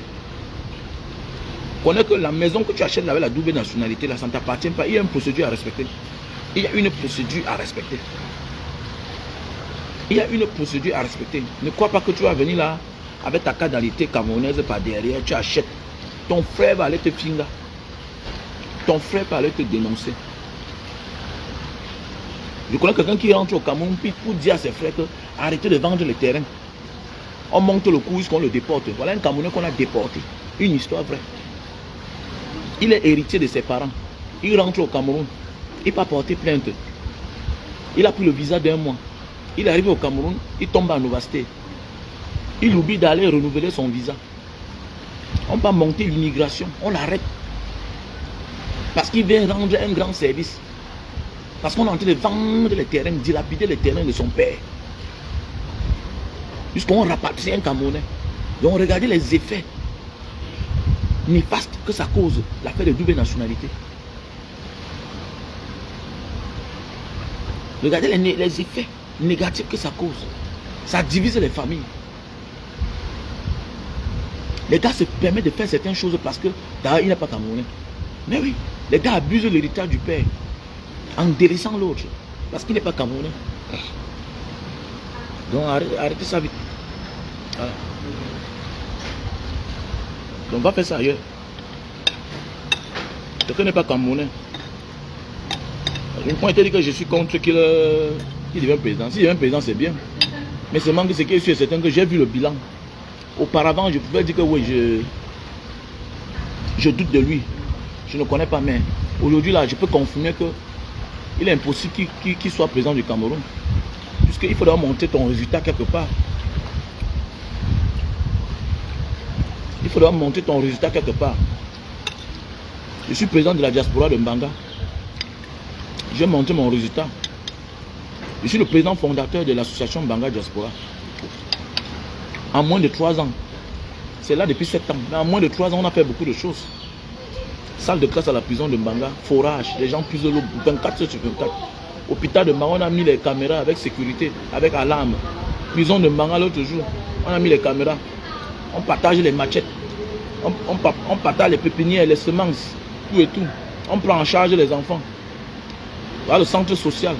Connais que la maison que tu achètes avec la double nationalité, là, ça ne t'appartient pas. Il y a une procédure à respecter. Il y a une procédure à respecter. Il y a une procédure à respecter. Ne crois pas que tu vas venir là avec ta carte d'identité camerounaise par derrière, tu achètes. Ton frère va aller te finir. Ton frère va aller te dénoncer. Je connais quelqu'un qui rentre au Cameroun pour dire à ses frères que arrêtez de vendre le terrain. On monte le coup qu'on le déporte. Voilà un Camerounais qu'on a déporté. Une histoire vraie. Il est héritier de ses parents. Il rentre au Cameroun. Il va porter plainte. Il a pris le visa d'un mois. Il arrive au Cameroun. Il tombe à Novasté. Il oublie d'aller renouveler son visa. On va monter l'immigration. On l'arrête. Parce qu'il vient rendre un grand service. Parce qu'on est en train de vendre les terrains, dilapider les terrains de son père. Puisqu'on rapatrie un Camerounais. Donc regardez les effets néfastes que ça cause, l'affaire de double nationalité. Regardez les effets négatifs que ça cause. Ça divise les familles. Les gars se permettent de faire certaines choses parce que d'ailleurs il n'est pas Camerounais. Mais oui, les gars abusent de l'héritage du père en délaissant l'autre parce qu'il n'est pas Camerounais. Donc arrêtez ça vite. Voilà. Donc on va faire ça ailleurs. Quelqu'un n'est pas Camerounais. Je ne dit que je suis contre qu'il devienne président. S'il devient président, c'est bien. Mais seulement que ce qui est sûr, c'est certain que j'ai vu le bilan. Auparavant, je pouvais dire que oui, je doute de lui. Je ne connais pas, mais aujourd'hui, là, je peux confirmer que il est impossible qu'il soit président du Cameroun. Puisqu'il faudra montrer ton résultat quelque part. Il faudra montrer ton résultat quelque part. Je suis président de la diaspora de Mbanga. Je vais montrer mon résultat. Je suis le président fondateur de l'association Mbanga Diaspora. En moins de 3 ans. C'est là depuis 7 ans. Mais en moins de 3 ans, on a fait beaucoup de choses. Salle de classe à la prison de Mbanga, forage, les gens puisent l'eau 24 sur 24. Hôpital de Mbanga, on a mis les caméras avec sécurité, avec alarme. Prison de Mbanga l'autre jour, on a mis les caméras. On partage les machettes. On partage les pépinières, les semences, tout et tout. On prend en charge les enfants. Voilà le centre social.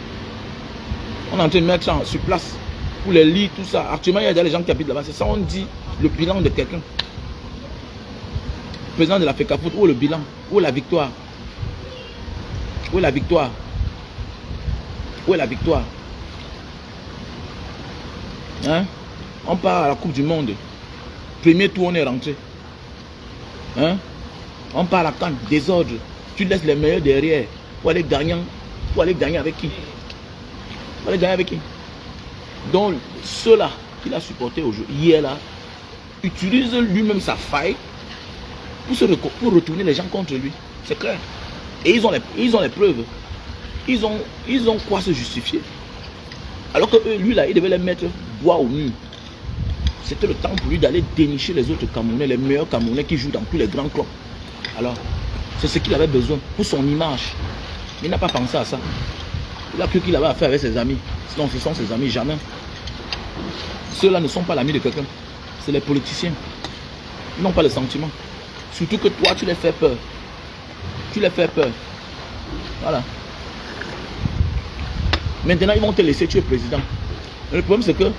On est en train de mettre ça sur place. pour les lits, tout ça. Actuellement, il y a déjà les gens qui habitent là-bas. C'est ça, on dit le bilan de quelqu'un. Président de la FECAFOOT, où est le bilan? Où est la victoire? Où est la victoire? Où est la victoire? Hein? On part à la Coupe du Monde. Premier tour, on est rentré. Hein? On part à la CAN, désordre. Tu laisses les meilleurs derrière. Pour aller gagner. Pour aller gagner avec qui? Pour aller gagner avec qui? Donc, ceux-là qu'il a supporté aujourd'hui, hier là, utilise lui-même sa faille pour retourner les gens contre lui. C'est clair. Et ils ont les preuves. Ils ont quoi se justifier? Alors que lui là, il devait les mettre bois au mur. C'était le temps pour lui d'aller dénicher les autres Camerounais, les meilleurs Camerounais qui jouent dans tous les grands clubs. Alors, c'est ce qu'il avait besoin pour son image. Il n'a pas pensé à ça. Il a cru qu'il avait affaire avec ses amis. Sinon, ce sont ses amis, jamais. Ceux-là ne sont pas l'ami de quelqu'un. C'est les politiciens. Ils n'ont pas le sentiment. Surtout que toi, tu les fais peur. Tu les fais peur. Voilà. Maintenant, ils vont te laisser, tu es président. Et le problème, c'est que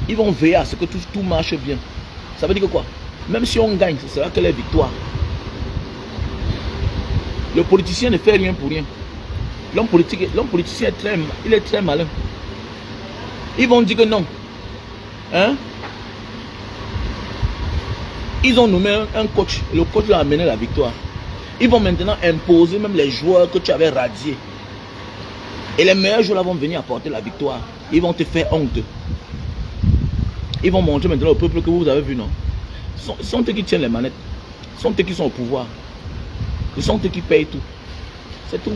ils vont veiller à ce que tout marche bien. Ça veut dire que quoi? Même si on gagne, ce sera que la victoire. Le politicien ne fait rien pour rien. L'homme politicien est très malin. Ils vont dire que non. Hein? Ils ont nommé un coach. Le coach a amené la victoire. Ils vont maintenant imposer même les joueurs que tu avais radiés. Et les meilleurs joueurs vont venir apporter la victoire. Ils vont te faire honte. Ils vont montrer maintenant au peuple que vous avez vu, non? Ce sont eux qui tiennent les manettes. Ce sont eux qui sont au pouvoir. Ce sont eux qui payent tout. C'est tout.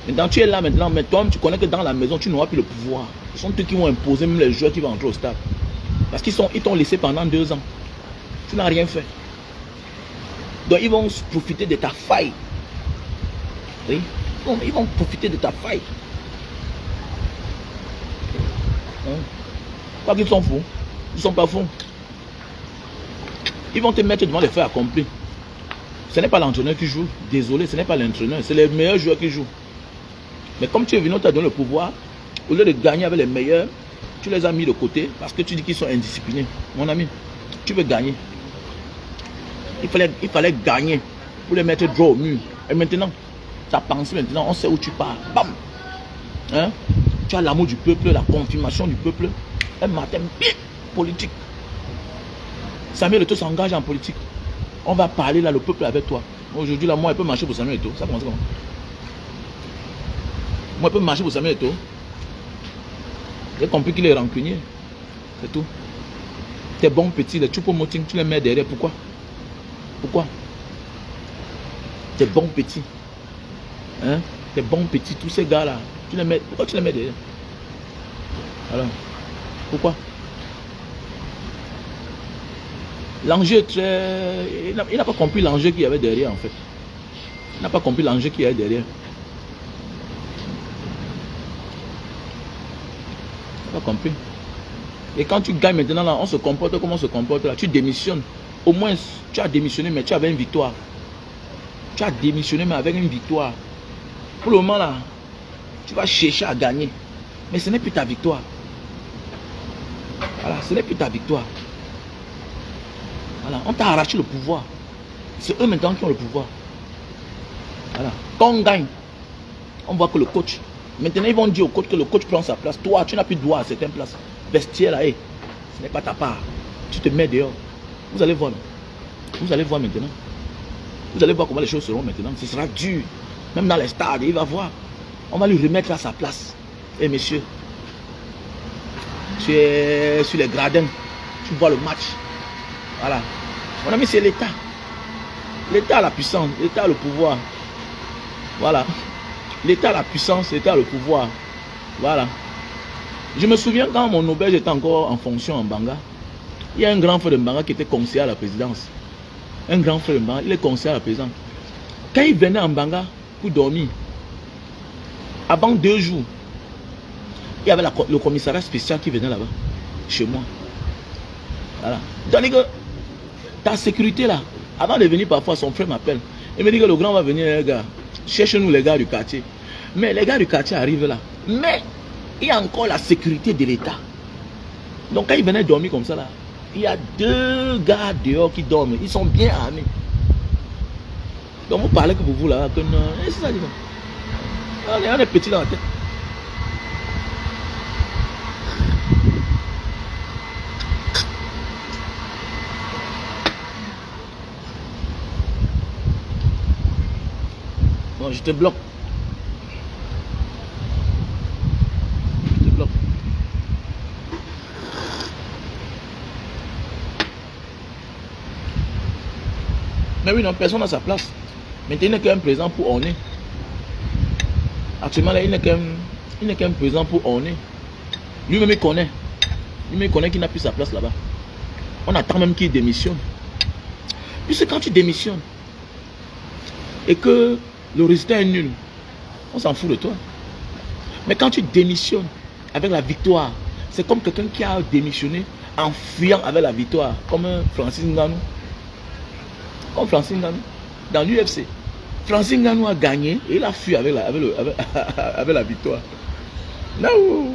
Maintenant, tu es là maintenant, mais toi, tu connais que dans la maison, tu n'auras plus le pouvoir. Ce sont eux qui vont imposer même les joueurs qui vont entrer au stade. Parce qu'ils t'ont laissé pendant 2 ans. Tu n'as rien fait. Donc, ils vont profiter de ta faille. Oui. Ils vont profiter de ta faille. Pas qu'ils sont fous. Ils ne sont pas fous. Ils vont te mettre devant les faits accomplis. Ce n'est pas l'entraîneur qui joue. Désolé, ce n'est pas l'entraîneur. C'est les meilleurs joueurs qui jouent. Mais comme tu es venu, on t'a donné le pouvoir. Au lieu de gagner avec les meilleurs, tu les as mis de côté parce que tu dis qu'ils sont indisciplinés. Mon ami, tu veux gagner. Il fallait gagner pour les mettre droit au mur. Et maintenant, ta pensée maintenant, on sait où tu pars. Bam! Hein? Tu as l'amour du peuple, la confirmation du peuple. Un matin, politique. Samuel Eto'o s'engage en politique. On va parler là, le peuple avec toi. Aujourd'hui, là, moi, je peux marcher pour Samuel Eto'o. Ça commence comment? Moi, je peux marcher pour Samuel Eto'o. J'ai compris qu'il est rancunier. C'est tout. Tes bons petits, les choupo-moting, tu les mets derrière. Pourquoi? Pourquoi? Tes bons petits. Hein? Tes bons petits, tous ces gars-là. Tu les mets. Pourquoi tu les mets derrière? Alors, pourquoi? L'enjeu est très... Il n'a pas compris l'enjeu qu'il y avait derrière, en fait. Il n'a pas compris l'enjeu qu'il y avait derrière. Il n'a pas compris. Et quand tu gagnes maintenant, là, on se comporte comme on se comporte là. Tu démissionnes. Au moins, tu as démissionné, mais tu avais une victoire. Tu as démissionné, mais avec une victoire. Pour le moment, là, tu vas chercher à gagner. Mais ce n'est plus ta victoire. Voilà, ce n'est plus ta victoire. Voilà, on t'a arraché le pouvoir. C'est eux maintenant qui ont le pouvoir. Voilà. Quand on gagne, on voit que le coach. Maintenant, ils vont dire au coach que le coach prend sa place. Toi, tu n'as plus de droit à certaines places. Vestiaire là, ce n'est pas ta part. Tu te mets dehors. Vous allez voir. Vous allez voir maintenant. Vous allez voir comment les choses seront maintenant. Ce sera dur. Même dans les stades, il va voir. On va lui remettre à sa place. Et messieurs, tu es sur les gradins. Tu vois le match. Voilà. Mon ami, c'est l'État. L'État a la puissance. L'État a le pouvoir. Voilà. L'État a la puissance. L'État a le pouvoir. Voilà. Je me souviens quand mon auberge était encore en fonction en Banga. Il y a un grand frère de Banga qui était conseiller à la présidence. Un grand frère de Banga, il est conseiller à la présidence. Quand il venait en Banga pour dormir, avant 2 jours, il y avait le commissariat spécial qui venait là-bas, chez moi. Voilà. Donc, ta sécurité là, avant de venir parfois, son frère m'appelle. Il me dit que le grand va venir, les gars. Cherche-nous les gars du quartier. Mais les gars du quartier arrivent là. Mais il y a encore la sécurité de l'État. Donc quand il venait dormir comme ça là, il y a 2 gars dehors qui dorment. Ils sont bien armés. Donc vous parlez que pour vous là, que non, c'est ça, dis donc. On est petits dans la tête. Bon, je te bloque. Je te bloque. Mais oui, non, personne n'a sa place. Maintenant, il n'est qu'un président pour orner. Actuellement, là, il n'est qu'un président pour orner. Lui-même, il connaît. Lui-même, il connaît qu'il n'a plus sa place là-bas. On attend même qu'il démissionne. Puisque quand tu démissionnes et que le résultat est nul, on s'en fout de toi. Mais quand tu démissionnes avec la victoire, c'est comme quelqu'un qui a démissionné en fuyant avec la victoire, comme Francis Ngannou. Comme Francis Ngannou dans l'UFC. Francis Ngannou a gagné et il a fui avec la victoire. Non.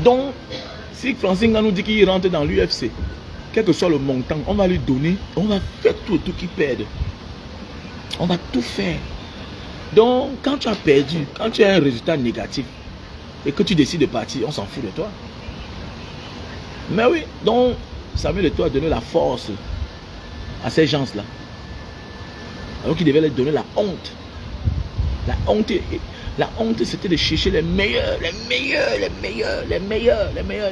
Donc, si Francis Ngannou dit qu'il rentre dans l'UFC, quel que soit le montant, on va lui donner, on va faire tout qu'il perde. On va tout faire. Donc, quand tu as perdu, quand tu as un résultat négatif et que tu décides de partir, on s'en fout de toi. Mais oui, donc, Samuel Eto'o a donné la force à ces gens-là. Alors qu'il devait leur donner la honte. La honte, c'était de chercher les meilleurs.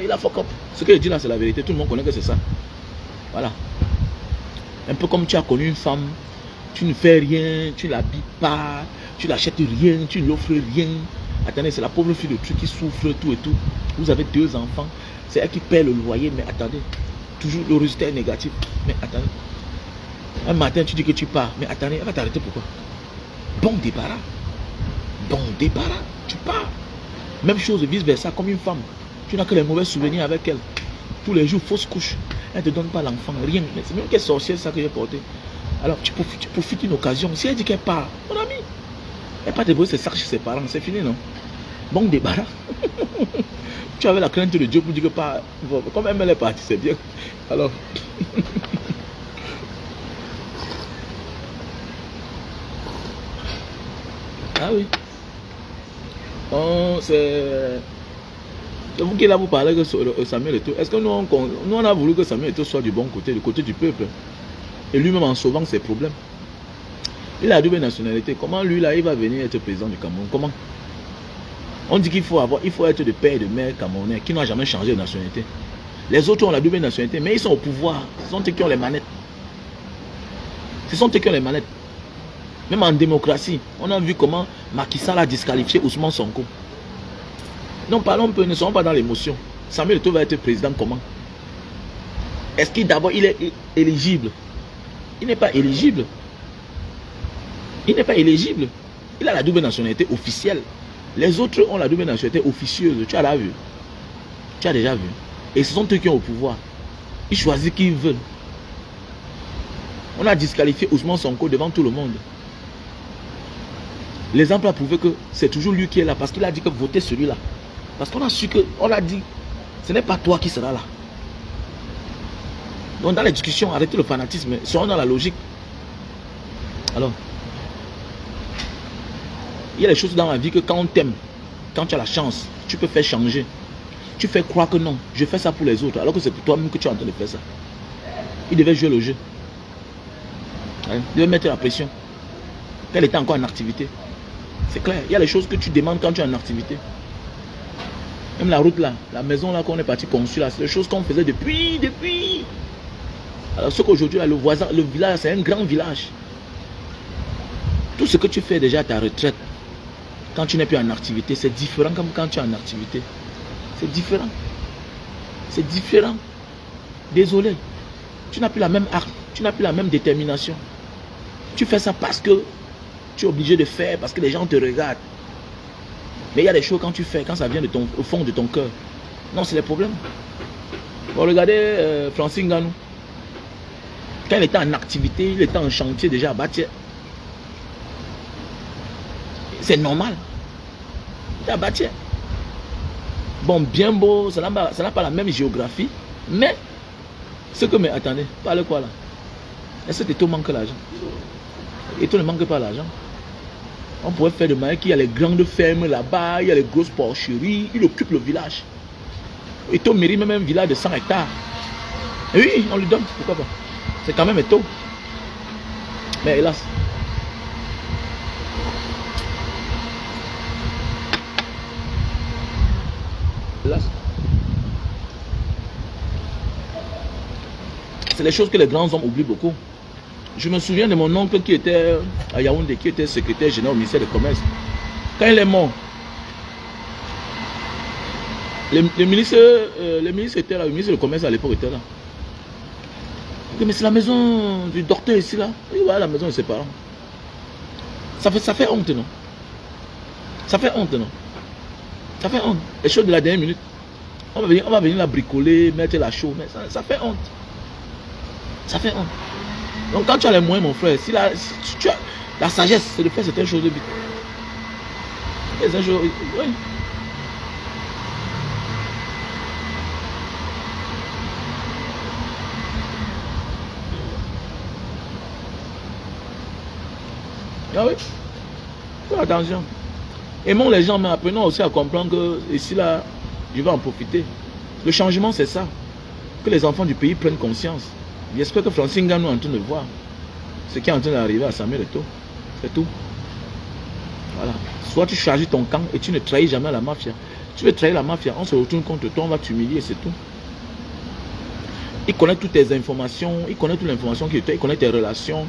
Il a fuck up. Ce que je dis là, c'est la vérité. Tout le monde connaît que c'est ça. Voilà. Un peu comme tu as connu une femme, tu ne fais rien, tu ne l'habilles pas, tu n'achètes rien, tu ne l'offres rien. Attendez, c'est la pauvre fille de truc qui souffre, tout et tout. Vous avez 2 enfants, c'est elle qui paie le loyer, mais attendez, toujours le résultat est négatif. Mais attendez. Un matin, tu dis que tu pars. Mais attendez, elle va t'arrêter pourquoi? Bon débarras. Bon débarras. Tu pars. Même chose, vice-versa, comme une femme. Tu n'as que les mauvais souvenirs avec elle. Tous les jours, fausse couche. Elle ne te donne pas l'enfant, rien. Mais c'est même quelle sorcière ça que j'ai porté. Alors, tu profites d'une occasion. Si elle dit qu'elle part, mon ami, elle part déposer ses sacs chez ses parents. C'est fini, non? Bon débarras. Tu avais la crainte de Dieu pour dire que pas. Comme elle est partie, c'est bien. Alors. Ah oui. C'est vous qui là vous parlez que Samuel Eto'o. Est-ce que nous on a voulu que Samuel Eto'o soit du bon côté, du côté du peuple? Et lui-même en sauvant ses problèmes. Il a double nationalité. Comment lui là il va venir être président du Cameroun? Comment? On dit qu'il faut être de père et de mère camerounais qui n'ont jamais changé de nationalité. Les autres ont la double nationalité, mais ils sont au pouvoir. Ce sont eux qui ont les manettes. Ce sont eux qui ont les manettes. Même en démocratie, on a vu comment Macky Sall a disqualifié Ousmane Sonko. Non, parlons un peu, ne soyons pas dans l'émotion. Samuel Eto'o va être président comment? Est-ce qu'il d'abord il est éligible? Il n'est pas éligible. Il n'est pas éligible. Il a la double nationalité officielle. Les autres ont la double nationalité officieuse. Tu as déjà vu. Tu as déjà vu. Et ce sont eux qui ont au pouvoir. Ils choisissent qui ils veulent. On a disqualifié Ousmane Sonko devant tout le monde. L'exemple a prouvé que c'est toujours lui qui est là parce qu'il a dit que votez celui-là. Parce qu'on a su que, on a dit, ce n'est pas toi qui seras là. Donc dans les discussions, arrêtez le fanatisme, soyons dans la logique. Alors, il y a des choses dans la vie que quand on t'aime, quand tu as la chance, tu peux faire changer. Tu fais croire que non, je fais ça pour les autres, alors que c'est pour toi-même que tu es en train de faire ça. Il devait jouer le jeu. Il devait mettre la pression. Qu'elle était encore en activité. C'est clair, il y a les choses que tu demandes quand tu es en activité. Même la route là, la maison là qu'on est parti construire là, c'est des choses qu'on faisait depuis. Alors ce qu'aujourd'hui le voisin, le village, c'est un grand village. Tout ce que tu fais déjà à ta retraite, quand tu n'es plus en activité, c'est différent comme quand tu es en activité. C'est différent. C'est différent. Désolé. Tu n'as plus la même arme, tu n'as plus la même détermination. Tu fais ça parce que tu es obligé de faire, parce que les gens te regardent. Mais il y a des choses quand tu fais, quand ça vient au fond de ton cœur. Non, c'est les problèmes. Bon, regardez Francis Ngannou. Quand il était en activité, il était en chantier déjà à bâtir. C'est normal. Il était à bâtir. Bon, bien beau, ça n'a pas la même géographie, mais ce que, mais attendez, parlez quoi là? Est-ce que Eto manque l'argent? Eto ne manque pas l'argent. On pourrait faire de manière qu'il y a les grandes fermes là-bas, il y a les grosses porcheries, il occupe le village. Eto mérite même un village de 100 hectares. Et oui, on lui donne, pourquoi pas? C'est quand même Eto. Mais hélas. Hélas. C'est les choses que les grands hommes oublient beaucoup. Je me souviens de mon oncle qui était à Yaoundé, qui était secrétaire général au ministère du Commerce. Quand il est mort, le ministre était là, le ministre du Commerce à l'époque était là. Mais c'est la maison du docteur ici là. Et voilà la maison de ses parents. Ça fait honte, non? Ça fait honte, non? Ça fait honte. Les choses de la dernière minute. On va venir la bricoler, mettre la chaux, mais ça fait honte. Ça fait honte. Donc quand tu as les moyens, mon frère, si tu as la sagesse, c'est de faire certaines choses de vite. Oui. Ah oui. Fais attention. Aimons les gens, mais apprenons aussi à comprendre que ici là, je vais en profiter. Le changement, c'est ça. Que les enfants du pays prennent conscience. J'espère que Francine Ganou est en train de voir ce qui est en train d'arriver à Samuel Eto'o. C'est tout. Voilà. Soit tu choisis ton camp et tu ne trahis jamais la mafia. Tu veux trahir la mafia, on se retourne contre toi, on va t'humilier, c'est tout. Il connaît toutes tes informations, il connaît toute l'information qui est toi, il connaît tes relations,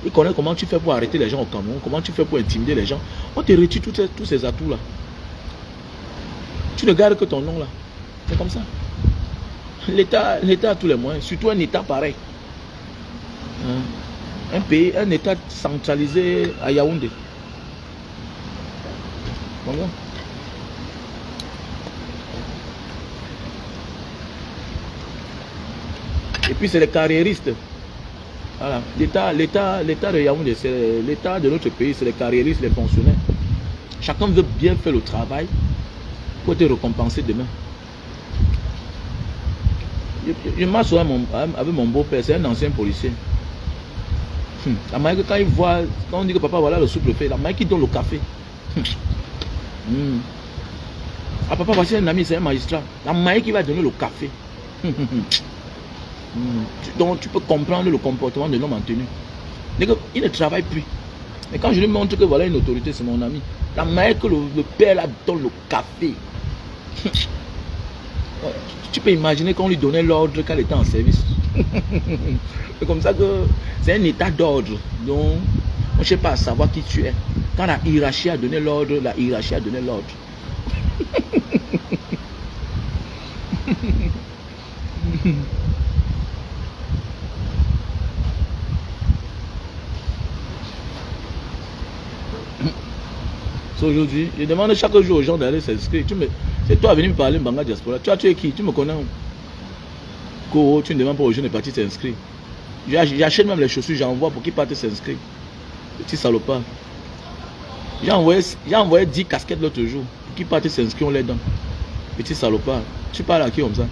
il connaît comment tu fais pour arrêter les gens au Cameroun, comment tu fais pour intimider les gens. On te retire tous ces atouts-là. Tu ne gardes que ton nom là. C'est comme ça. L'État a tous les moyens, surtout un État pareil. Un pays, un État centralisé à Yaoundé. Voilà. Et puis c'est les carriéristes. Voilà. L'État de Yaoundé, c'est l'État de notre pays, c'est les carriéristes, les fonctionnaires. Chacun veut bien faire le travail pour être récompensé demain. Je marche avec mon beau-père, c'est un ancien policier. La manière que quand on dit que papa voilà le sous-préfet, la manière qui donne le café. Ah papa voici un ami, c'est un magistrat. La manière qui va donner le café. Donc tu peux comprendre le comportement de l'homme en tenue. Il ne travaille plus. Mais quand je lui montre que voilà une autorité, c'est mon ami. La manière que le père là donne le café. Tu peux imaginer qu'on lui donnait l'ordre quand il était en service. C'est comme ça que c'est un état d'ordre. Donc, on ne cherche pas à savoir qui tu es. Quand la hiérarchie a donné l'ordre, la hiérarchie a donné l'ordre. Aujourd'hui, je demande chaque jour aux gens d'aller s'inscrire. C'est toi venu me parler Mbanga Diaspora. Tu es qui? Tu me connais? Koro, tu ne demandes pas aux jeunes de partir s'inscrire. J'achète même les chaussures, j'envoie pour qu'ils partent s'inscrire. Petit salopard. J'ai envoyé 10 casquettes l'autre jour pour qu'ils partent s'inscrire, on les donne. Petit salopard. Tu parles à qui comme ça?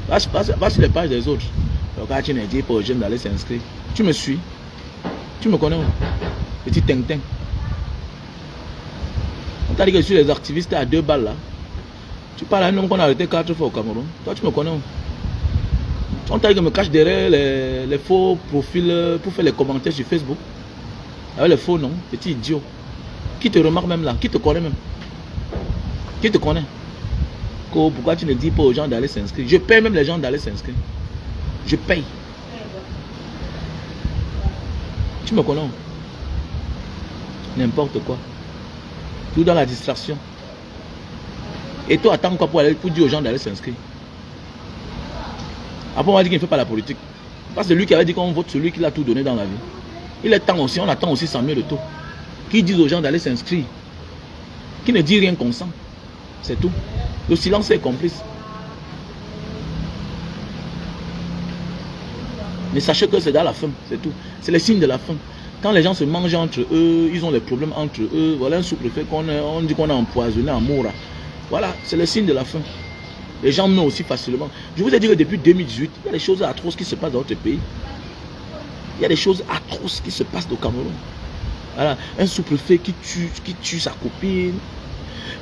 Va sur les pages des autres. Donc, quand tu n'as dit pas aux jeunes d'aller s'inscrire. Tu me suis? Tu me connais? Petit tintin. On t'a dit que je suis les activistes à 2 balles là. Tu parles à un homme qu'on a arrêté 4 fois au Cameroun. Toi, tu me connais? On t'a dit que je me cache derrière les faux profils pour faire les commentaires sur Facebook. Avec les faux noms, petit idiot. Qui te remarque même là? Qui te connaît même? Qui te connaît? Pourquoi tu ne dis pas aux gens d'aller s'inscrire? Je paye même les gens d'aller s'inscrire. Je paye. Tu me connais? N'importe quoi. Tout dans la distraction. Et toi, attends quoi pour dire aux gens d'aller s'inscrire? Après, on va dire qu'il ne fait pas la politique. Parce que c'est lui qui avait dit qu'on vote celui qui a tout donné dans la vie. Il est temps aussi, on attend aussi Samuel Eto'o. Qui dit aux gens d'aller s'inscrire. Qui ne dit rien consent. C'est tout. Le silence est complice. Mais sachez que c'est dans la fin, c'est tout. C'est les signes de la fin. Quand les gens se mangent entre eux, ils ont des problèmes entre eux. Voilà un sous-préfet on dit qu'on a empoisonné à Moura. Voilà, c'est le signe de la fin. Les gens meurent aussi facilement. Je vous ai dit que depuis 2018, il y a des choses atroces qui se passent dans notre pays. Il y a des choses atroces qui se passent au Cameroun. Voilà, un sous-préfet qui tue sa copine.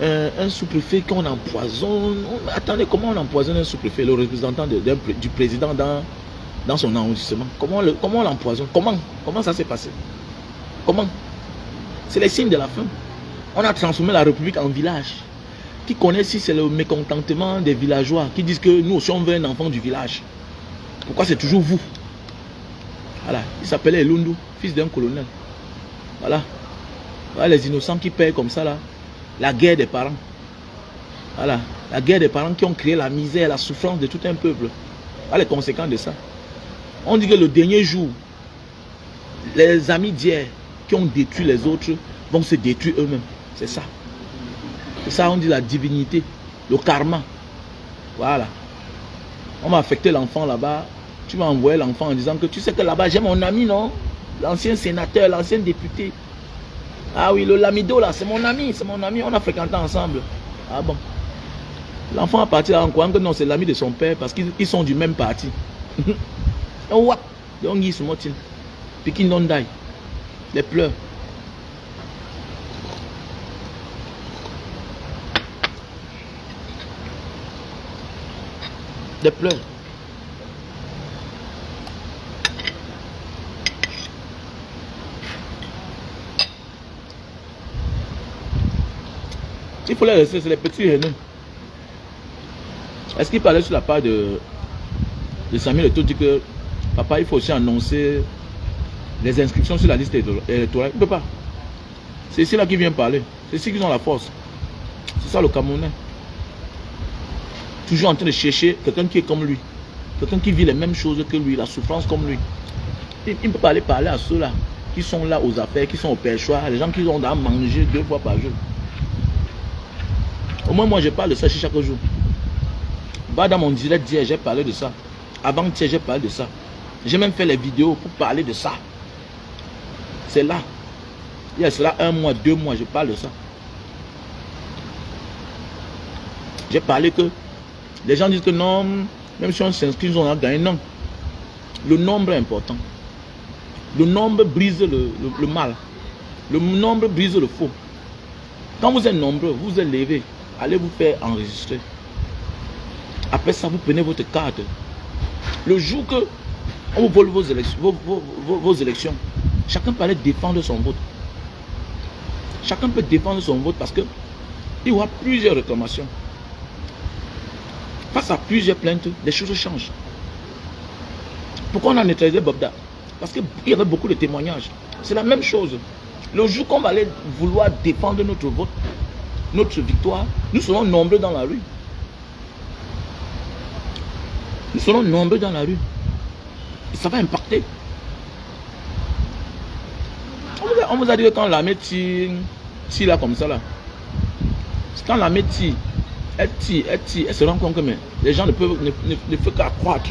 Un sous-préfet qu'on empoisonne. Attendez, comment on empoisonne un sous-préfet, le représentant du président dans son arrondissement? Comment on l'empoisonne? Comment ça s'est passé? Comment? C'est les signes de la fin. On a transformé la République en village. Qui connaît si c'est le mécontentement des villageois qui disent que nous aussi on veut un enfant du village. Pourquoi c'est toujours vous? Voilà, il s'appelait Elundu, fils d'un colonel. Voilà. Voilà les innocents qui payent comme ça là. La guerre des parents. Voilà. La guerre des parents qui ont créé la misère, la souffrance de tout un peuple. Voilà les conséquences de ça. On dit que le dernier jour, les amis d'hier qui ont détruit les autres vont se détruire eux-mêmes. C'est ça. C'est ça, on dit la divinité, le karma. Voilà. On m'a affecté l'enfant là-bas. Tu m'as envoyé l'enfant en disant que tu sais que là-bas j'ai mon ami, non? L'ancien sénateur, l'ancien député. Ah oui, le Lamido là, c'est mon ami, on a fréquenté ensemble. Ah bon. L'enfant a parti en croyant que non, c'est l'ami de son père parce qu'ils sont du même parti. Oh, what? Donc ils se motivent. Puis qu'ils n'ont d'aille. Les pleurs. Des pleurs. Il faut les laisser, c'est les petits haineux. Est-ce qu'il parlait sur la part de Samuel Eto'o dit que papa, il faut aussi annoncer les inscriptions sur la liste électorale? Il ne peut pas. C'est ici là qui vient parler. C'est ici qu'ils ont la force. C'est ça le Camerounais. Toujours en train de chercher quelqu'un qui est comme lui. Quelqu'un qui vit les mêmes choses que lui, la souffrance comme lui. Il ne peut pas aller parler à ceux-là qui sont là aux affaires, qui sont au perchoir, les gens qui ont à manger 2 fois par jour. Au moins, moi, je parle de ça chaque jour. Bah, dans mon direct d'hier, j'ai parlé de ça. Avant-hier, j'ai parlé de ça. J'ai même fait les vidéos pour parler de ça. C'est là. Il y a cela 1 mois, 2 mois, je parle de ça. J'ai parlé que les gens disent que non, même si on s'inscrit, on a gagné. Non. Le nombre est important. Le nombre brise le mal. Le nombre brise le faux. Quand vous êtes nombreux, vous êtes levés, allez vous faire enregistrer. Après ça, vous prenez votre carte. Le jour que on vous vole vos élections, chacun peut aller défendre son vote. Chacun peut défendre son vote parce que il y aura plusieurs réclamations. Face à plusieurs plaintes, les choses changent. Pourquoi on a neutralisé Bobda? Parce qu'il y avait beaucoup de témoignages. C'est la même chose. Le jour qu'on va aller vouloir défendre notre vote, notre victoire, nous serons nombreux dans la rue. Nous serons nombreux dans la rue. Et ça va impacter. On vous a dit que quand l'armée tire là comme ça là, quand l'armée tire, elle se rend compte que mais, les gens ne font qu'accroître.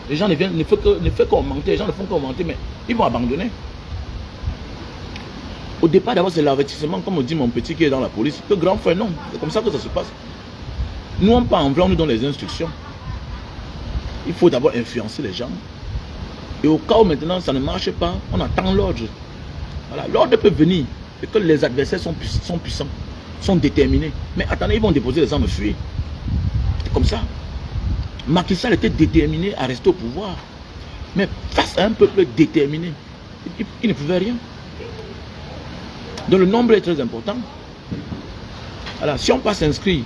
Les gens ne font qu'augmenter, les gens ne font qu'augmenter, mais ils vont abandonner. Au départ, d'abord, c'est l'avertissement, comme dit mon petit qui est dans la police. Le grand frère, non. C'est comme ça que ça se passe. Nous, on part en blanc, nous donne les instructions. Il faut d'abord influencer les gens. Et au cas où maintenant ça ne marche pas, on attend l'ordre. Voilà. L'ordre peut venir. Et que les adversaires sont puissants, sont déterminés. Mais attendez, ils vont déposer les armes, fuir. C'est comme ça. Macky Sall était déterminé à rester au pouvoir. Mais face à un peuple déterminé, il ne pouvait rien. Donc le nombre est très important. Alors, si on passe inscrit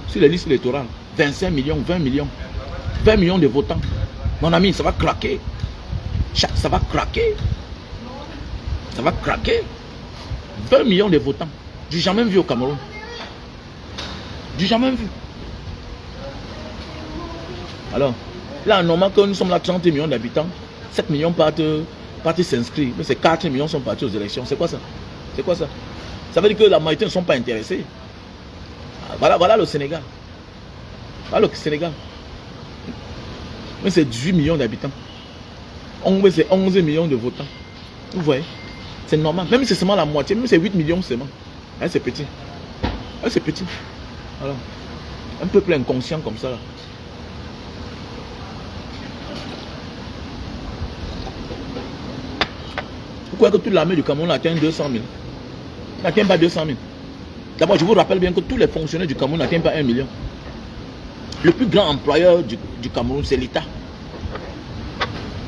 sur les listes électorales, 25 millions, 20 millions, 20 millions de votants, mon ami, ça va craquer. Ça va craquer. Ça va craquer. 20 millions de votants. Du jamais vu au Cameroun. Du jamais vu. Alors, là, normalement que nous sommes là 30 millions d'habitants, 7 millions partent s'inscrire. Mais ces 4 millions sont partis aux élections. C'est quoi ça? C'est quoi ça? Ça veut dire que la majorité ne sont pas intéressés. Voilà le Sénégal. Voilà le Sénégal. Mais c'est 18 millions d'habitants. C'est 11 millions de votants. Vous voyez? C'est normal. Même si c'est seulement la moitié, même si c'est 8 millions seulement. Hein, c'est petit. C'est petit. Alors, un peuple inconscient comme ça. Là. Pourquoi que toute l'armée du Cameroun atteint 200 000? N'atteint pas 200 000. D'abord, je vous rappelle bien que tous les fonctionnaires du Cameroun n'atteignent pas 1 million. Le plus grand employeur du Cameroun, c'est l'État.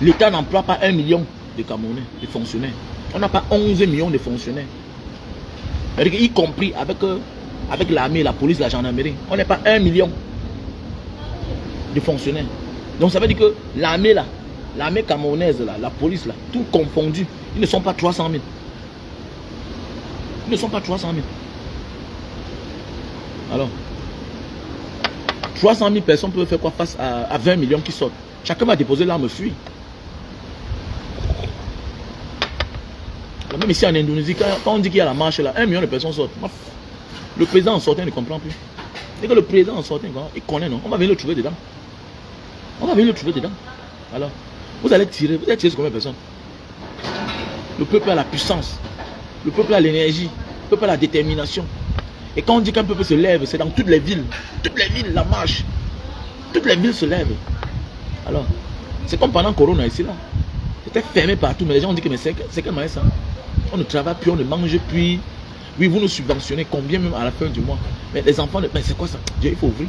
L'État n'emploie pas 1 million de Camerounais, de fonctionnaires. On n'a pas 11 millions de fonctionnaires. Y compris avec l'armée, la police, la gendarmerie. On n'est pas 1 million de fonctionnaires. Donc ça veut dire que l'armée là, l'armée camerounaise là, la police là, tout confondu, ils ne sont pas 300 000. Ils ne sont pas 300 000. Alors, 300 000 personnes peuvent faire quoi face à 20 millions qui sortent? Chacun va déposer l'arme, fuir. Même ici en Indonésie, quand on dit qu'il y a la marche là, 1 million de personnes sortent. Le président en sortant, il ne comprend plus. Et que le président en sortant, il connaît, non? On va venir le trouver dedans. On va venir le trouver dedans. Alors, vous allez tirer sur combien de personnes? Le peuple a la puissance. Le peuple a l'énergie. Le peuple a la détermination. Et quand on dit qu'un peuple se lève, c'est dans toutes les villes. Toutes les villes, la marche. Toutes les villes se lèvent. Alors, c'est comme pendant Corona ici là. C'était fermé partout, mais les gens ont dit que c'est quel moyen ça? On ne travaille plus, on ne mange plus. Oui, vous nous subventionnez combien même à la fin du mois. Mais les enfants, mais c'est quoi ça? Il faut ouvrir.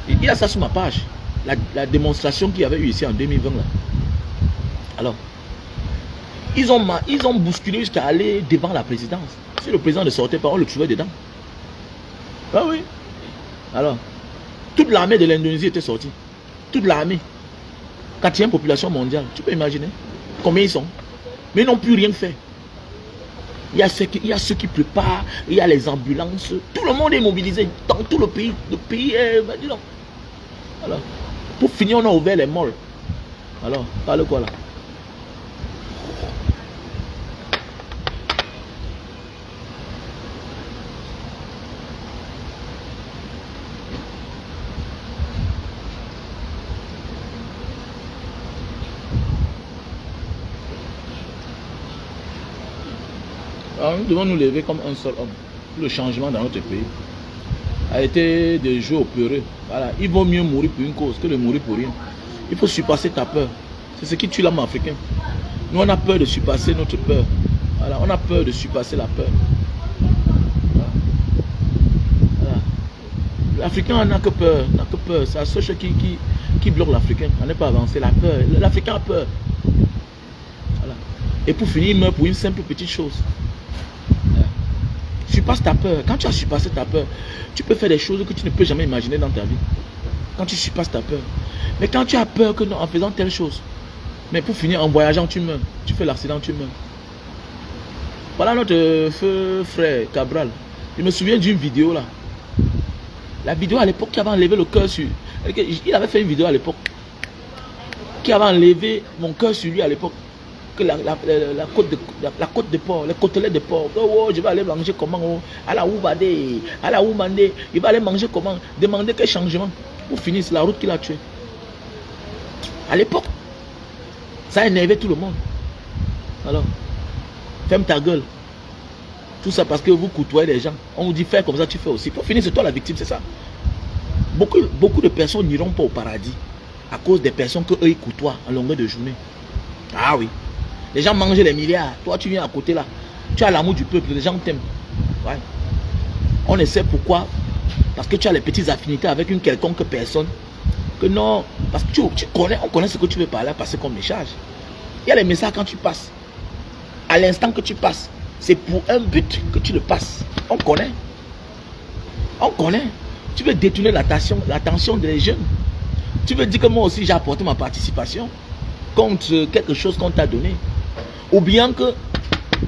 Il y a ça sur ma page. La démonstration qu'il y avait eu ici en 2020 là. Alors, ils ont bousculé jusqu'à aller devant la présidence. Si le président ne sortait pas, on le trouvait dedans. Ah oui. Alors, toute l'armée de l'Indonésie était sortie. Toute l'armée. 4e population mondiale. Tu peux imaginer combien ils sont? Mais ils n'ont plus rien fait. Il y a ceux qui préparent, il y a les ambulances. Tout le monde est mobilisé dans tout le pays. Le pays est... Dis donc. Alors, pour finir, on a ouvert les malls. Alors, parle quoi là? Alors, nous devons nous lever comme un seul homme. Le changement dans notre pays a été de jouer au peureux. Voilà. Il vaut mieux mourir pour une cause que de mourir pour rien. Il faut surpasser ta peur. C'est ce qui tue l'homme africain. Nous, on a peur de surpasser notre peur. Voilà. On a peur de surpasser la peur. Voilà. Voilà. L'Africain n'a que peur. N'a que peur. C'est la seule chose qui bloque l'Africain. On n'est pas avancé. La peur. L'Africain a peur. Voilà. Et pour finir, il meurt pour une simple petite chose. Surpasse ta peur. Quand tu as surpassé ta peur, tu peux faire des choses que tu ne peux jamais imaginer dans ta vie. Quand tu surpasses ta peur. Mais quand tu as peur que non, en faisant telle chose, mais pour finir, en voyageant, tu meurs. Tu fais l'accident, tu meurs. Voilà notre feu frère Cabral. Je me souviens d'une vidéo là. La vidéo à l'époque qui avait enlevé le cœur sur... Il avait fait une vidéo à l'époque qui avait enlevé mon cœur sur lui à l'époque. Que la côte de porc, les côtelettes de porc. Oh, je vais aller manger comment? Oh, à la Oubade, à la Oumande. Il va aller manger comment? Demander quel changement. Pour finir, c'est la route qui l'a tué. À l'époque, ça a énervé tout le monde. Alors, ferme ta gueule. Tout ça parce que vous côtoyez les gens. On vous dit faire comme ça, tu fais aussi. Pour finir, c'est toi la victime, c'est ça. Beaucoup de personnes n'iront pas au paradis à cause des personnes qu'eux ils côtoient en longueur de journée. Ah oui. Les gens mangent les milliards. Toi, tu viens à côté là. Tu as l'amour du peuple. Les gens t'aiment. Ouais. On ne sait pourquoi. Parce que tu as les petites affinités avec une quelconque personne. Que non. Parce que tu connais, on connaît ce que tu veux parler, passer comme message. Il y a les messages quand tu passes. À l'instant que tu passes. C'est pour un but que tu le passes. On connaît. On connaît. Tu veux détourner l'attention des jeunes. Tu veux dire que moi aussi j'ai apporté ma participation contre quelque chose qu'on t'a donné. Ou bien que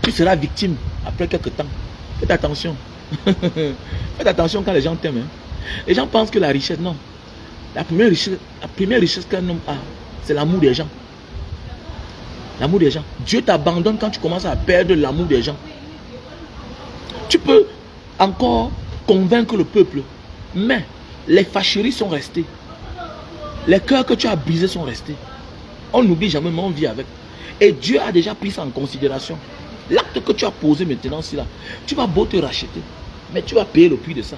tu seras victime après quelques temps. Faites attention. Faites attention quand les gens t'aiment. Hein. Les gens pensent que la richesse, non. La première richesse qu'un homme a, c'est l'amour des gens. L'amour des gens. Dieu t'abandonne quand tu commences à perdre l'amour des gens. Tu peux encore convaincre le peuple, mais les fâcheries sont restées. Les cœurs que tu as brisés sont restés. On n'oublie jamais, mais on vit avec. Et Dieu a déjà pris ça en considération. L'acte que tu as posé maintenant, là, tu vas beau te racheter. Mais tu vas payer le prix de ça.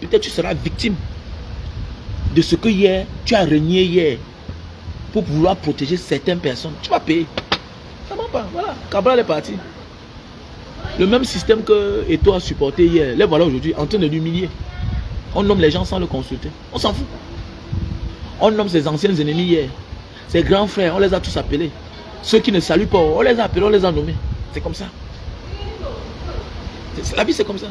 Peut-être tu seras victime de ce que hier, tu as régné hier pour vouloir protéger certaines personnes. Tu vas payer. Ça ne ment pas. Voilà. Cabral est parti. Le même système que Eto'o a supporté hier, les voilà aujourd'hui en train de l'humilier. On nomme les gens sans le consulter. On s'en fout. On nomme ses anciens ennemis hier. Ses grands frères, on les a tous appelés. Ceux qui ne saluent pas, on les a appelés, on les a nommés. C'est comme ça. La vie, c'est comme ça.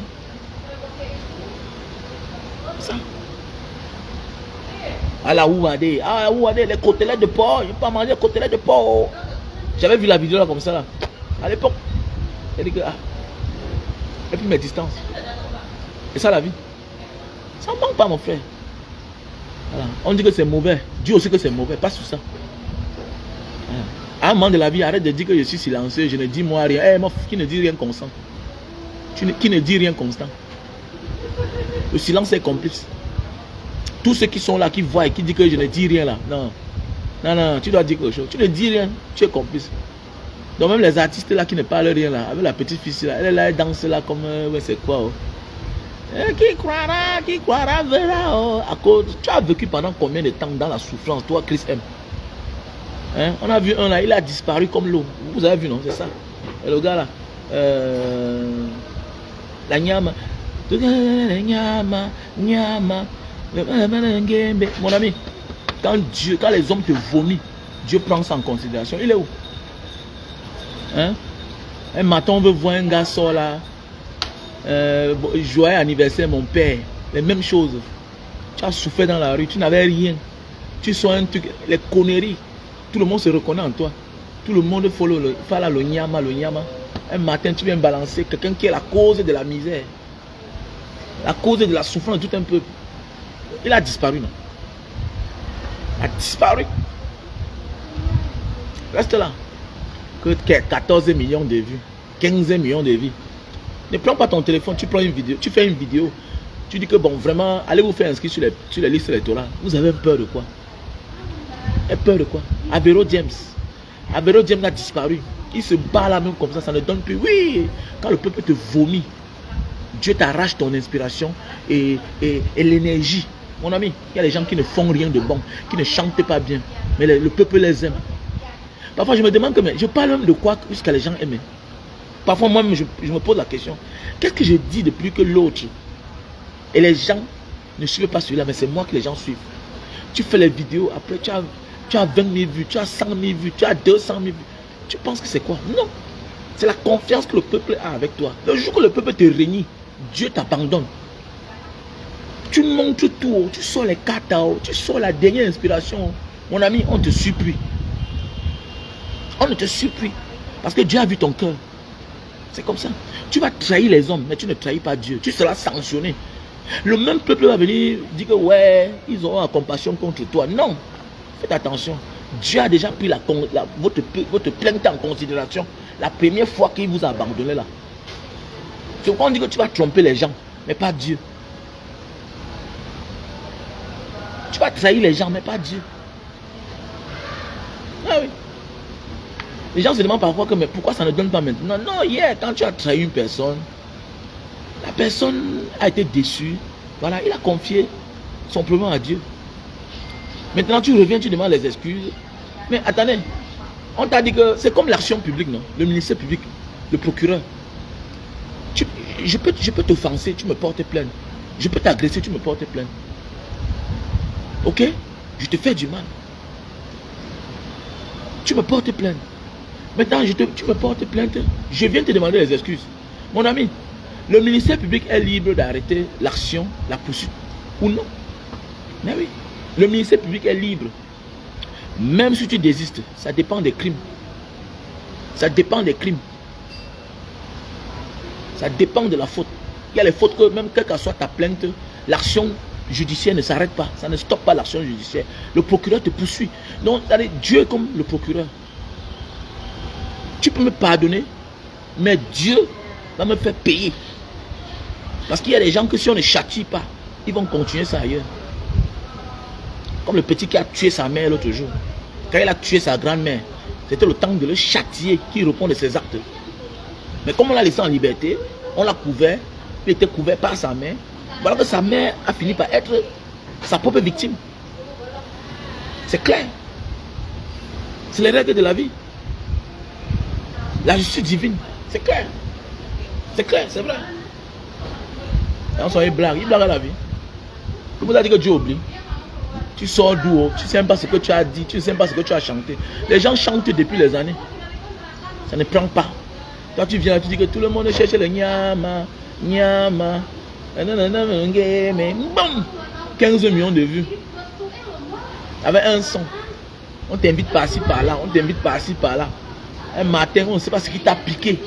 C'est ça. Ah la Ouadé, les côtelettes de porc. Je ne peux pas manger les côtelettes de porc. J'avais vu la vidéo là comme ça là. À l'époque. Elle dit que et puis mes distances. Et ça la vie. Ça ne manque pas mon frère. Voilà. On dit que c'est mauvais. Dieu aussi que c'est mauvais. Pas sur ça. Voilà. À un moment de la vie, arrête de dire que je suis silencieux. Je ne dis moi rien. Hey, qui ne dit rien constant. Qui ne dit rien constant. Le silence est complice. Tous ceux qui sont là, qui voient et qui disent que je ne dis rien là. Non. Non, non, tu dois dire quelque chose. Tu ne dis rien. Tu es complice. Donc même les artistes là qui ne parlent rien là, avec la petite fille là, elle est là, elle danse là comme ouais, c'est quoi oh. Qui croira, verra oh. À cause, tu as vécu pendant combien de temps dans la souffrance, toi Chris M hein? On a vu un là, il a disparu comme l'eau. Vous avez vu non, c'est ça. Et le gars là, la nyama, mon ami, quand les hommes te vomissent, Dieu prend ça en considération. Il est où? Hein? Un matin, on veut voir un gars sort là. Joyeux anniversaire, mon père. Les mêmes choses. Tu as souffert dans la rue, tu n'avais rien. Tu sors un truc, les conneries. Tout le monde se reconnaît en toi. Tout le monde fait le nyama, le nyama. Un matin, tu viens balancer quelqu'un qui est la cause de la misère. La cause de la souffrance de tout un peuple. Il a disparu, non? Il a disparu. Reste là. Que 14 millions de vues, 15 millions de vues. Ne prends pas ton téléphone, tu prends une vidéo, tu fais une vidéo. Tu dis que bon, vraiment, allez vous faire inscrire sur les listes électorales. Vous avez peur de quoi? Et peur de quoi? Abero James. Abero James a disparu. Il se bat là même comme ça ne donne plus. Oui, quand le peuple te vomit, Dieu t'arrache ton inspiration et l'énergie. Mon ami, il y a des gens qui ne font rien de bon, qui ne chantent pas bien, mais le peuple les aime. Parfois, je me demande que je parle même de quoi jusqu'à les gens aiment. Parfois, moi-même, je me pose la question. Qu'est-ce que je dis de plus que l'autre? Et les gens ne suivent pas celui-là, mais c'est moi que les gens suivent. Tu fais les vidéos, après tu as 20 000 vues, tu as 100 000 vues, tu as 200 000 vues. Tu penses que c'est quoi? Non. C'est la confiance que le peuple a avec toi. Le jour que le peuple te réunit, Dieu t'abandonne. Tu montres tout, tu sors les cartes, tu sors la dernière inspiration. Mon ami, on te supplie. On ne te supplie. Parce que Dieu a vu ton cœur. C'est comme ça. Tu vas trahir les hommes, mais tu ne trahis pas Dieu. Tu seras sanctionné. Le même peuple va venir dire que ouais, ils auront la compassion contre toi. Non. Faites attention. Dieu a déjà pris votre plainte en considération. La première fois qu'il vous a abandonné là. C'est pourquoi on dit que tu vas tromper les gens, mais pas Dieu. Tu vas trahir les gens, mais pas Dieu. Ah oui. Les gens se demandent parfois que mais pourquoi ça ne donne pas maintenant? Non, hier, quand tu as trahi une personne, la personne a été déçue. Voilà, il a confié son problème à Dieu. Maintenant, tu reviens, tu demandes les excuses. Mais attendez, on t'a dit que c'est comme l'action publique, non? Le ministère public, le procureur. Je peux t'offenser, tu me portes plainte. Je peux t'agresser, tu me portes plainte. Ok? Je te fais du mal. Tu me portes plainte. Maintenant, tu me portes plainte. Je viens te demander les excuses. Mon ami, le ministère public est libre d'arrêter l'action, la poursuite ou non. Mais oui, le ministère public est libre. Même si tu désistes, ça dépend des crimes. Ça dépend des crimes. Ça dépend de la faute. Il y a les fautes que même quelle que soit ta plainte, l'action judiciaire ne s'arrête pas. Ça ne stoppe pas l'action judiciaire. Le procureur te poursuit. Donc, Dieu est comme le procureur. Tu peux me pardonner, mais Dieu va me faire payer. Parce qu'il y a des gens que si on ne châtie pas, ils vont continuer ça ailleurs. Comme le petit qui a tué sa mère l'autre jour. Quand il a tué sa grand-mère, c'était le temps de le châtier qui répond de ses actes. Mais comme on l'a laissé en liberté, on l'a couvert, Il était couvert par sa mère. Voilà que sa mère a fini par être sa propre victime. C'est clair. C'est les règles de la vie. La justice divine. C'est clair. C'est clair, c'est vrai. Et on s'en blague. Il blague à la vie. Tu vous as dit que Dieu oublie. Tu sors d'où? Tu ne sais même pas ce que tu as dit. Tu ne sais même pas ce que tu as chanté. Les gens chantent depuis les années. Ça ne prend pas. Quand tu viens, tu dis que tout le monde cherche le nyama. Nyama. Bam! 15 millions de vues. Avec un son. On t'invite par-ci, par-là. On t'invite par-ci, par-là. Un matin, on ne sait pas ce qui t'a piqué.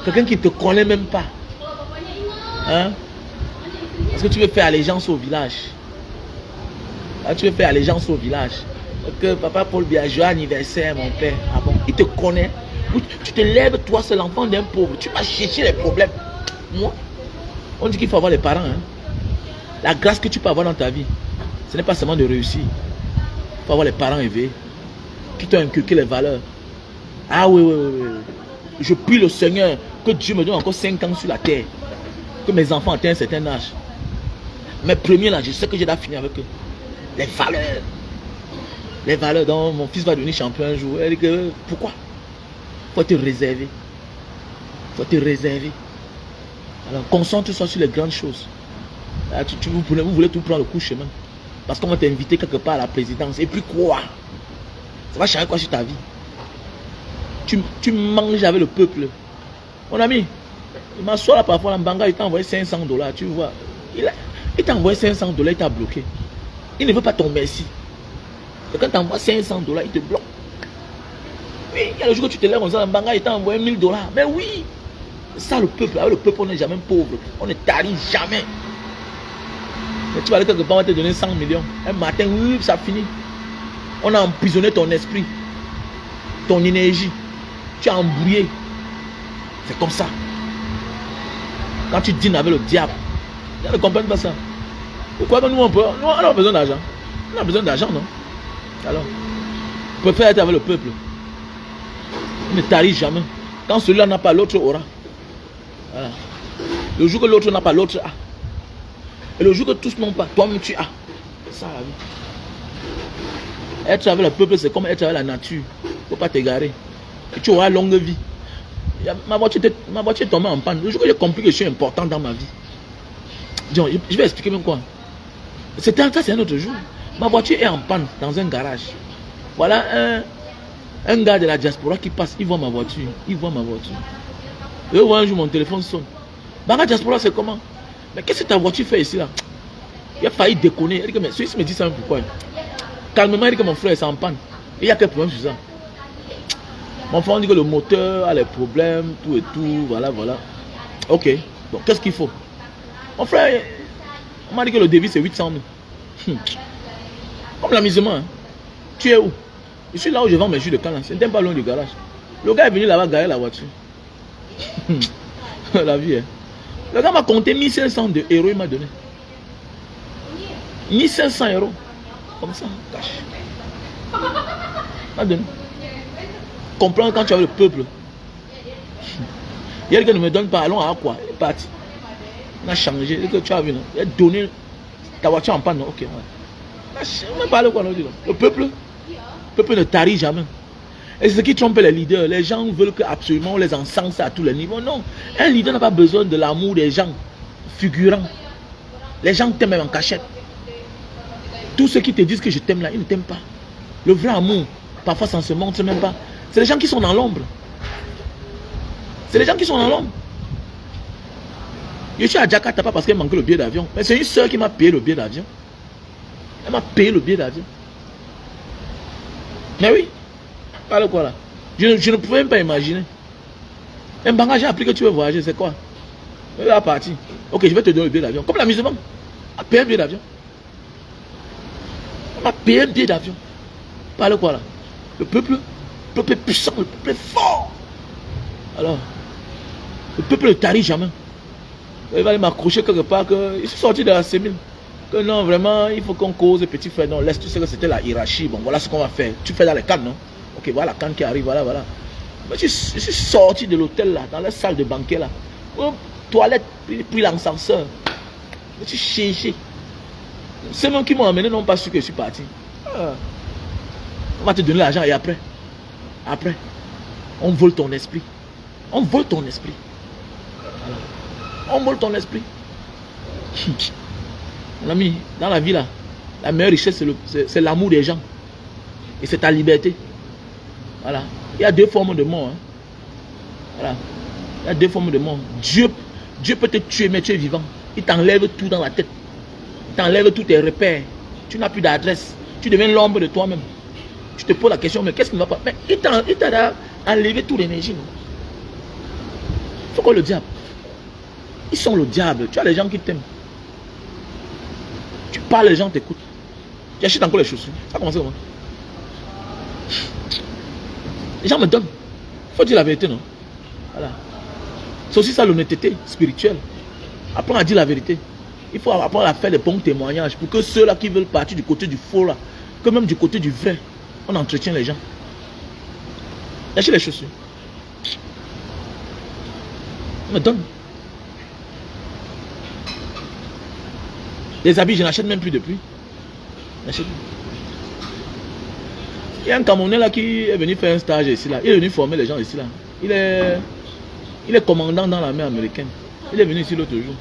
Quelqu'un qui ne te connaît même pas. Hein? Parce que tu veux faire allégeance au village. Là, tu veux faire allégeance au village. Que papa Paul Biya, joyeux anniversaire, mon père. Ah bon? Il te connaît. Tu te lèves, toi, c'est l'enfant d'un pauvre. Tu vas chercher les problèmes. Moi, on dit qu'il faut avoir les parents. Hein? La grâce que tu peux avoir dans ta vie, ce n'est pas seulement de réussir. Il faut avoir les parents éveillés qui t'ont inculqué les valeurs. Ah oui, oui, oui, oui. Je prie le Seigneur que Dieu me donne encore 5 ans sur la terre. Que mes enfants atteignent un certain âge. Mes premiers là, je sais que j'ai finir avec eux. Les valeurs. Les valeurs dont mon fils va devenir champion un jour. Elle dit que, pourquoi? Il faut te réserver. Il faut te réserver. Alors concentre-toi sur les grandes choses. Là, vous voulez tout prendre le coup chemin. Parce qu'on va t'inviter quelque part à la présidence. Et puis quoi? Ça va changer quoi sur ta vie? Tu manges avec le peuple. Mon ami, il m'assoit là parfois, en Banga, il t'a envoyé 500 $, tu vois. Il t'a envoyé 500 $, il t'a bloqué. Il ne veut pas ton merci. Et quand tu envoies 500 $, il te bloque. Oui, il y a le jour que tu te lèves en Banga, il t'a envoyé 1000 $. Mais oui, ça le peuple, avec le peuple, on n'est jamais pauvre. On ne tarit jamais. Mais tu vas aller quelque part, on va te donner 100 millions. Un matin, oui, ça finit. On a emprisonné ton esprit, ton énergie. Tu as embrouillé. C'est comme ça. Quand tu dînes avec le diable, ils ne comprennent pas ça. Pourquoi nous on a besoin d'argent? On a besoin d'argent, non? Alors, on préfère être avec le peuple. On ne tarit jamais. Quand celui-là n'a pas, l'autre aura. Voilà. Le jour que l'autre n'a pas, l'autre a. Et le jour que tous n'ont pas, toi-même tu as. C'est ça la vie. Être avec le peuple, c'est comme être avec la nature. Il ne faut pas t'égarer. Et tu auras longue vie. Ma voiture est tombée en panne. Le jour que j'ai compris que je suis important dans ma vie. Je vais expliquer même quoi. C'est un autre jour. Ma voiture est en panne dans un garage. Voilà un gars de la diaspora qui passe. Il voit ma voiture. Il voit ma voiture. Et il voit un jour mon téléphone sonne. Banga diaspora, c'est comment? Mais qu'est-ce que ta voiture fait ici là? Il a failli déconner. Il dit que, mais celui-ci me dit ça, pourquoi? Calmement, il dit que mon frère est en panne. Il y a quel problème sur ça? Mon frère dit que le moteur a les problèmes, tout et tout, voilà, voilà. Ok, donc qu'est-ce qu'il faut? Mon frère, on m'a dit que le devis c'est 800 000. Comme l'amusement, hein. Tu es où? Je suis là où je vends mes jus de canne, c'est même pas loin du garage. Le gars est venu là-bas garer la voiture. La vie, hein. Le gars m'a compté 1500 € il m'a donné. 1500 €. Comme ça, cash. M'a donné. Comprendre quand tu as le peuple. Il y a quelqu'un qui ne me donne pas, allons à quoi? Il est parti. On a changé. Que tu as vu, non? Il a donné ta voiture en panne, non? Ok, ouais. On va parler quoi, non? Le peuple ne tarit jamais. Et c'est ce qui trompe les leaders. Les gens veulent que absolument on les encense à tous les niveaux. Non. Un leader n'a pas besoin de l'amour des gens figurants. Les gens t'aiment même en cachette. Tous ceux qui te disent que je t'aime là, ils ne t'aiment pas. Le vrai amour, parfois ça ne se montre même pas. C'est les gens qui sont dans l'ombre. C'est les gens qui sont dans l'ombre. Je suis à Jakarta pas parce qu'elle manquait le billet d'avion. Mais c'est une soeur qui m'a payé le billet d'avion. Elle m'a payé le billet d'avion. Mais oui. Parle quoi là? Je ne pouvais même pas imaginer. Un bagage, j'ai appris que tu veux voyager, c'est quoi? Elle est partie. Ok, je vais te donner le billet d'avion. Comme l'amusement. Elle m'a payé un billet d'avion. Elle m'a payé un billet d'avion. Parle quoi là? Le peuple est puissant, le peuple est fort. Alors, le peuple ne tarit jamais. Il va aller m'accrocher quelque part que il s'est sorti de la sémile. Que non, vraiment, il faut qu'on cause, petit frère. Non, laisse, tu sais que c'était la hiérarchie. Bon, voilà ce qu'on va faire. Tu fais dans les cannes, non? Ok, voilà la canne qui arrive, voilà, voilà. Mais je suis sorti de l'hôtel là, dans la salle de banquet là. Toilette, pris l'ascenseur. Je suis cherché. Ceux mêmes qui m'ont amené n'ont pas su que je suis parti. On va te donner l'argent et après, on vole ton esprit. On vole ton esprit. Voilà. On vole ton esprit. Mon ami, dans la vie là, la meilleure richesse c'est l'amour des gens. Et c'est ta liberté. Voilà. Il y a deux formes de mort. Hein. Voilà. Il y a deux formes de mort. Dieu peut te tuer, mais tu es vivant. Il t'enlève tout dans la tête. Il t'enlève tous tes repères. Tu n'as plus d'adresse. Tu deviens l'ombre de toi-même. Tu te poses la question, mais qu'est-ce qui ne va pas? Mais il t'a enlevé toute l'énergie. Il faut que le diable. Ils sont le diable. Tu as les gens qui t'aiment. Tu parles, les gens t'écoutent. Tu achètes encore les chaussures. Ça commence comment? Les gens me donnent. Il faut dire la vérité, non? Voilà. C'est aussi ça l'honnêteté spirituelle. Apprends à dire la vérité. Il faut apprendre à faire des bons témoignages pour que ceux-là qui veulent partir du côté du faux, là, que même du côté du vrai, on entretient les gens. Achète les chaussures. On me donne. Les habits, je n'achète même plus depuis. Il y a un Camerounais là qui est venu faire un stage ici là. Il est venu former les gens ici là. Il est commandant dans l'armée américaine. Il est venu ici l'autre jour.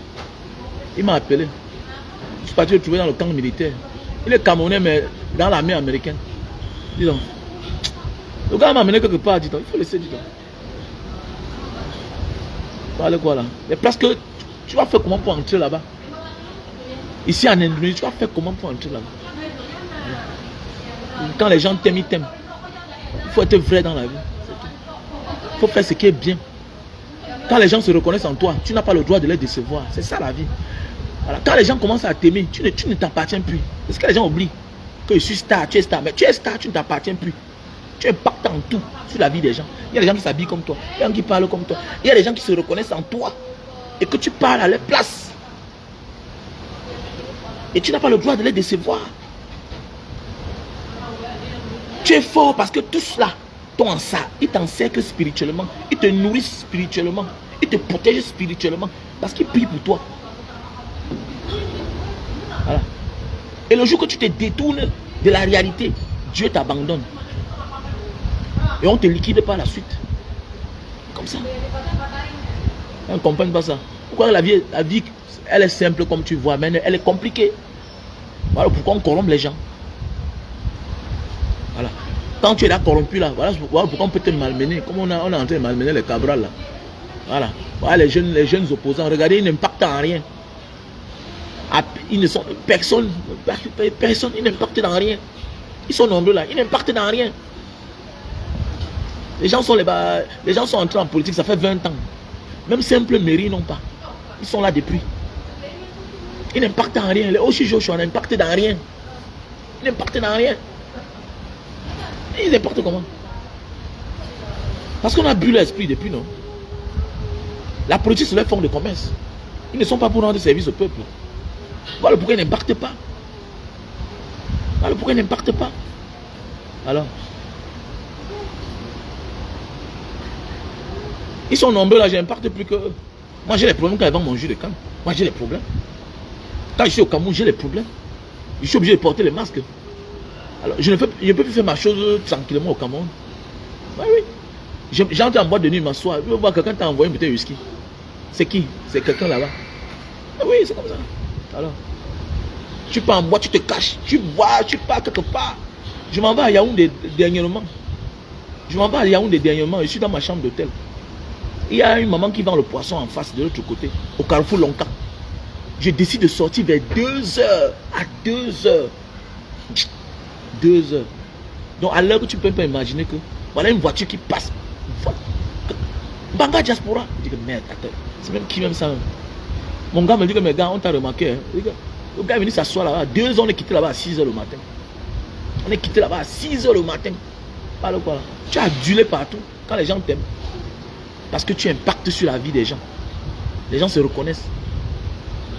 Il m'a appelé. Je suis parti le trouver dans le camp militaire. Il est Camerounais mais dans l'armée américaine. Dis donc. Le gars m'a amené quelque part, dis donc. Il faut laisser, dis donc. Parlez quoi là? Mais parce que tu vas faire comment pour entrer là-bas? Ici en Indonésie, tu vas faire comment pour entrer là-bas? Quand les gens t'aiment, ils t'aiment. Il faut être vrai dans la vie. Il faut faire ce qui est bien. Quand les gens se reconnaissent en toi, tu n'as pas le droit de les décevoir. C'est ça la vie. Voilà. Quand les gens commencent à t'aimer, tu ne t'appartiens plus. Parce que les gens oublient que je suis star, tu es star. Mais tu es star, tu ne t'appartiens plus. Tu impactes en tout sur la vie des gens. Il y a des gens qui s'habillent comme toi. Il y a des gens qui parlent comme toi. Il y a des gens qui se reconnaissent en toi. Et que tu parles à leur place. Et tu n'as pas le droit de les décevoir. Tu es fort parce que tout cela t'ont en ça. Ils t'encerclent spirituellement. Ils te nourrissent spirituellement. Ils te protègent spirituellement. Parce qu'ils prient pour toi. Voilà. Et le jour que tu te détournes de la réalité, Dieu t'abandonne. Et on te liquide par la suite. Comme ça. On ne comprend pas ça. Pourquoi la vie, elle est simple comme tu vois, mais elle est compliquée. Voilà pourquoi on corrompt les gens. Voilà. Quand tu es là corrompu là, voilà pourquoi on peut te malmener. Comme on est en train de malmener les Cabral là. Voilà. Voilà les jeunes opposants. Regardez, ils n'impactent en rien. Ils ne sont personne, ils n'impactent dans rien. Ils sont nombreux là, ils n'impactent dans rien. Les gens sont entrés en politique, ça fait 20 ans. Même simple mairie non pas. Ils sont là depuis. Ils n'impactent en rien. Les Oshi Joshua n'impactent dans rien. Ils n'impactent dans rien. Ils impactent comment? Parce qu'on a bu l'esprit depuis, non? La politique, c'est leur fonds de commerce. Ils ne sont pas pour rendre service au peuple. Voilà pourquoi ils n'impactent pas. Voilà pourquoi ils n'impactent pas. Alors, ils sont nombreux là, j'impacte plus que eux. Moi j'ai les problèmes quand ils vendent mon jus de canne. Moi j'ai les problèmes. Quand je suis au Cameroun, j'ai les problèmes. Je suis obligé de porter les masques. Alors, je ne peux plus faire ma chose tranquillement au Cameroun. Oui, oui. J'entre en boîte de nuit, m'assois. Je veux voir quelqu'un t'a envoyé une bouteille de whisky. C'est qui? C'est quelqu'un là-bas. Oui, c'est comme ça. Alors, tu pars en boîte, tu te caches. Tu vois, tu pars quelque part. Je m'en vais à Yaoundé dernièrement. Je suis dans ma chambre d'hôtel. Il y a une maman qui vend le poisson en face de l'autre côté, au Carrefour Lonka. Je décide de sortir vers 2h. À 2h. 2h. Donc à l'heure que tu ne peux pas imaginer que voilà une voiture qui passe. Banga Diaspora. Je dis que merde, attends. C'est même qui même ça. Mon gars me dit que mes gars, on t'a remarqué. Hein. Le gars est venu s'asseoir là-bas. 2h, on est quitté là-bas à 6h le matin. On est quitté là-bas à 6h le matin. Parle quoi là. Tu as adulé partout quand les gens t'aiment. Parce que tu impactes sur la vie des gens. Les gens se reconnaissent.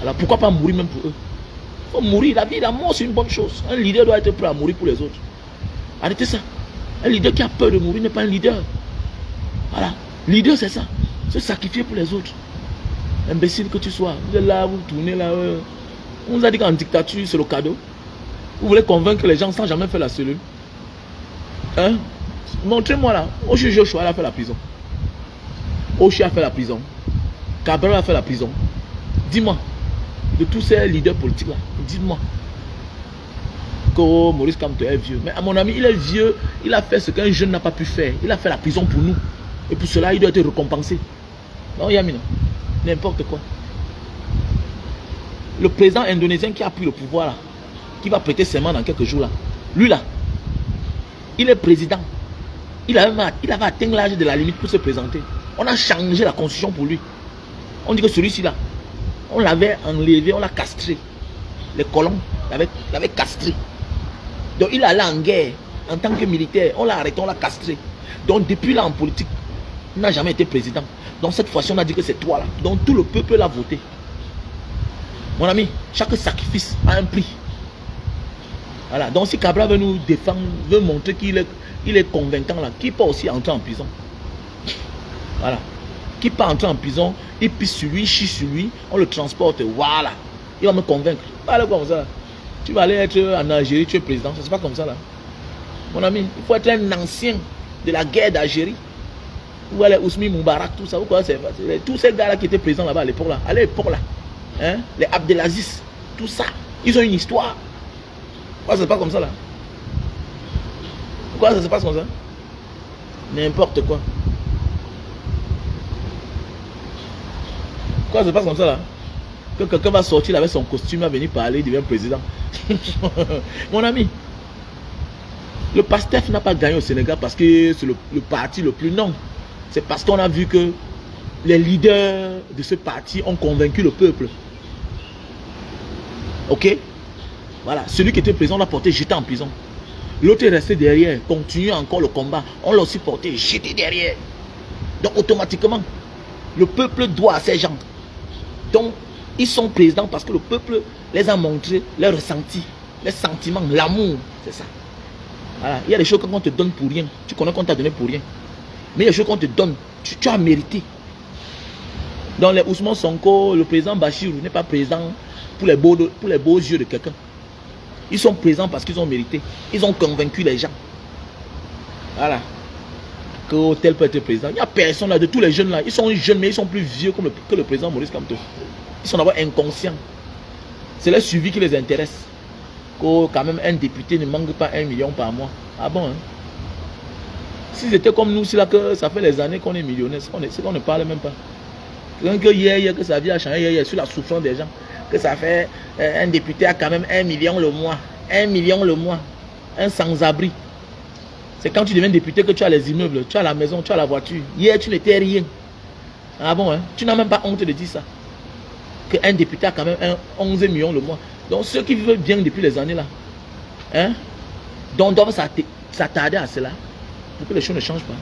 Alors pourquoi pas mourir même pour eux? Il faut mourir. La mort c'est une bonne chose. Un leader doit être prêt à mourir pour les autres. Arrêtez ça. Un leader qui a peur de mourir n'est pas un leader. Voilà. Leader c'est ça. Se sacrifier pour les autres. Imbécile que tu sois. Vous êtes là, vous tournez là. On vous a dit qu'en dictature, c'est le cadeau. Vous voulez convaincre les gens sans jamais faire la cellule. Hein? Montrez-moi là. Oshi Joshua a fait la prison. Oshi a fait la prison. Cabral a fait la prison. Dis-moi. De tous ces leaders politiques là. Dites-moi. Que Maurice Kamto est vieux. Mais à mon ami, il est vieux. Il a fait ce qu'un jeune n'a pas pu faire. Il a fait la prison pour nous. Et pour cela, il doit être récompensé. Non, Yamina. N'importe quoi. Le président indonésien qui a pris le pouvoir là, qui va prêter serment dans quelques jours là, lui là, il est président. Il avait atteint l'âge de la limite pour se présenter. On a changé la constitution pour lui. On dit que celui-ci là, on l'avait enlevé, on l'a castré. Les colons l'avaient castré. Donc il allait en guerre en tant que militaire. On l'a arrêté, on l'a castré. Donc depuis là en politique, il n'a jamais été président. Donc cette fois-ci, on a dit que c'est toi là. Donc tout le peuple l'a voté. Mon ami, chaque sacrifice a un prix. Voilà. Donc si Cabral veut nous défendre, veut montrer qu'il est convaincant là, qui peut aussi entrer en prison. Voilà. Qui peut entrer en prison, il pisse sur lui, chie sur lui, on le transporte, voilà. Il va me convaincre. Pas comme ça. Tu vas aller être en Algérie, tu es président. Ça c'est pas comme ça là. Mon ami, il faut être un ancien de la guerre d'Algérie. Ou les Ousmi Moubarak, tout ça. Tous ces gars là qui étaient présents là-bas à l'époque là. À l'époque là. Hein? Les Abdelaziz, tout ça. Ils ont une histoire. Pourquoi ça se passe comme ça là? Pourquoi ça se passe comme ça? N'importe quoi. Pourquoi ça se passe comme ça là? Que quelqu'un va sortir avec son costume, va venir parler, il devient président. Mon ami, le PASTEF n'a pas gagné au Sénégal parce que c'est le parti le plus non. C'est parce qu'on a vu que les leaders de ce parti ont convaincu le peuple. Ok? Voilà. Celui qui était présent, on l'a porté, jeté en prison. L'autre est resté derrière, continue encore le combat. On l'a aussi porté, jeté derrière. Donc automatiquement, le peuple doit à ces gens. Donc, ils sont présidents parce que le peuple les a montré leurs ressentis, les sentiments, l'amour. C'est ça. Voilà. Il y a des choses qu'on te donne pour rien. Tu connais qu'on t'a donné pour rien. Mais il y a des choses qu'on te donne. Tu as mérité. Dans les Ousmane Sonko, le président Bachir n'est pas présent pour les beaux yeux de quelqu'un. Ils sont présents parce qu'ils ont mérité. Ils ont convaincu les gens. Voilà. Que tel peut être président. Il n'y a personne là, de tous les jeunes là. Ils sont jeunes, mais ils sont plus vieux que le président Maurice Kamto. Ils sont d'abord inconscients. C'est le suivi qui les intéresse. Que quand même un député ne manque pas 1 million par mois. Ah bon, hein? Si c'était comme nous, c'est là que ça fait les années qu'on est millionnaire. C'est qu'on ne parle même pas. Que hier, que sa vie a changé, hier, sur la souffrance des gens. Que ça fait un député a quand même 1 million le mois. 1 million le mois. Un sans-abri. C'est quand tu deviens député que tu as les immeubles, tu as la maison, tu as la voiture. Hier, tu n'étais rien. Ah bon, hein? Tu n'as même pas honte de dire ça. Qu'un député a quand même 11 millions le mois. Donc ceux qui vivent bien depuis les années là, hein, donc doivent s'attarder à cela pour que les choses ne changent pas.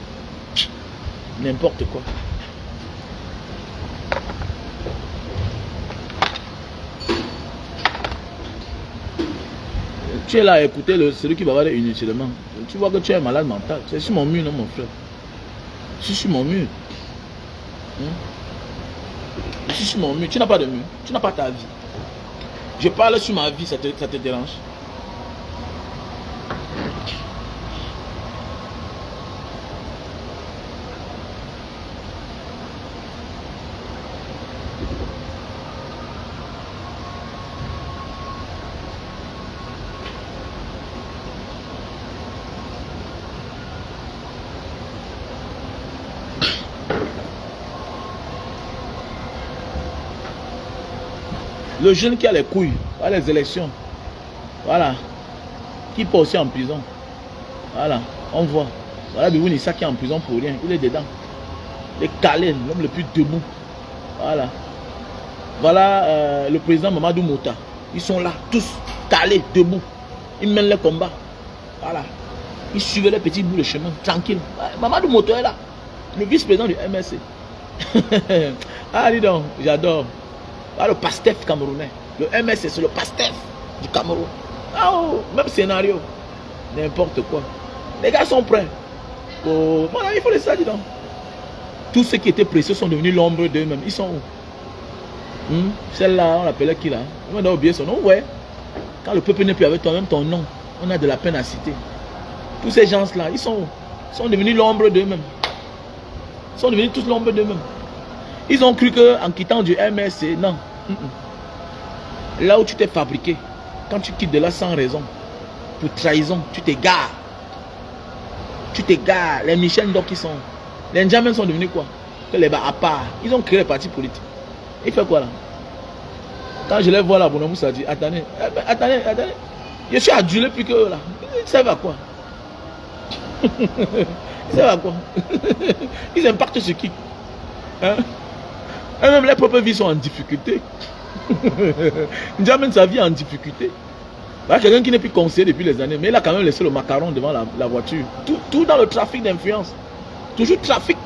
N'importe quoi. Tu es là à écouter celui qui va parler inutilement. Tu vois que tu es malade mental. C'est sur mon mur, non mon frère. C'est sur mon mur. Je suis sur mon mur. Tu n'as pas de mur. Tu n'as pas ta vie. Je parle sur ma vie, ça te dérange? Le jeune qui a les couilles, à les élections, voilà, qui peut aussi en prison, voilà, on voit. Voilà Biboun Issa qui est en prison pour rien, il est dedans. Les Calais, l'homme le plus debout, voilà. Voilà le président Mamadou Mota, ils sont là, tous calés, debout. Ils mènent le combat, voilà. Ils suivent les petits bouts de chemin, tranquille. Mamadou Mota est là, le vice-président du MSC. Ah, dis donc, j'adore. Ah, le PASTEF camerounais. Le MSC, c'est le PASTEF du Cameroun. Ah, oh, même scénario. N'importe quoi. Les gars sont prêts. Oh, voilà, il faut les ça, dis donc. Tous ceux qui étaient précieux sont devenus l'ombre d'eux-mêmes. Ils sont où? Celle-là, on l'appelait qui là? On a oublié son nom, ouais. Quand le peuple n'est plus avec toi, même ton nom, on a de la peine à citer. Tous ces gens-là, ils sont devenus l'ombre d'eux-mêmes. Ils sont devenus tous l'ombre d'eux-mêmes. Ils ont cru qu'en quittant du MSC, non. Là où tu t'es fabriqué, quand tu quittes de là sans raison, pour trahison, tu t'égares. Tu t'égares. Les Michel Ndok qui sont. Les Ndjamens sont devenus quoi? Que les bas à part. Ils ont créé les partis politiques. Ils font quoi là? Quand je les vois là, Bounamou ça dit, attendez, attendez. Je suis adulé plus que eux là. Ça va quoi? Ça va quoi? Ils impactent sur qui? Hein? Et même les propres vies sont en difficulté. Ndjamen sa vie en difficulté. Voilà quelqu'un qui n'est plus conseillé depuis les années, mais il a quand même laissé le macaron devant la voiture. Tout dans le trafic d'influence. Toujours trafic.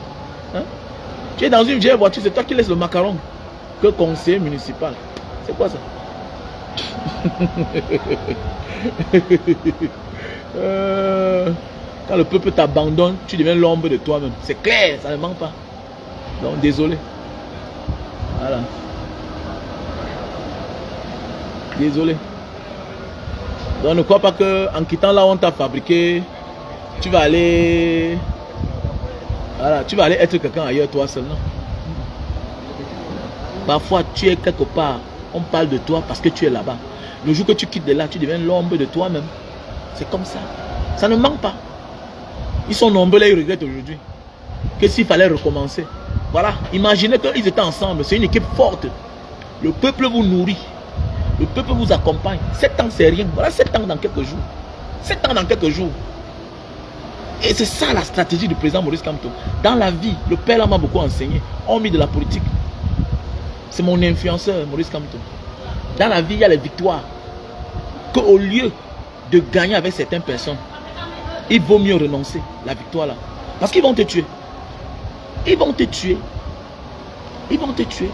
Hein? Tu es dans une vieille voiture, c'est toi qui laisses le macaron que conseiller municipal. C'est quoi ça? Quand le peuple t'abandonne, tu deviens l'ombre de toi-même. C'est clair, ça ne manque pas. Donc désolé. Voilà. Désolé. Donc ne crois pas qu'en quittant là où on t'a fabriqué, tu vas aller. Voilà, tu vas aller être quelqu'un ailleurs toi seul. Non. Parfois tu es quelque part, on parle de toi parce que tu es là-bas. Le jour que tu quittes de là, tu deviens l'ombre de toi-même. C'est comme ça. Ça ne manque pas. Ils sont nombreux là, ils regrettent aujourd'hui. Que s'il fallait recommencer. Voilà, imaginez qu'ils étaient ensemble. C'est une équipe forte. Le peuple vous nourrit. Le peuple vous accompagne. 7 ans, c'est rien. Voilà 7 ans dans quelques jours. 7 ans dans quelques jours. Et c'est ça la stratégie du président Maurice Kamto. Dans la vie, le père m'a beaucoup enseigné. Hormis de la politique. C'est mon influenceur, Maurice Kamto. Dans la vie, il y a les victoires. Qu'au lieu de gagner avec certaines personnes, il vaut mieux renoncer. La victoire là. Parce qu'ils vont te tuer. Ils vont te tuer. Ils vont te tuer.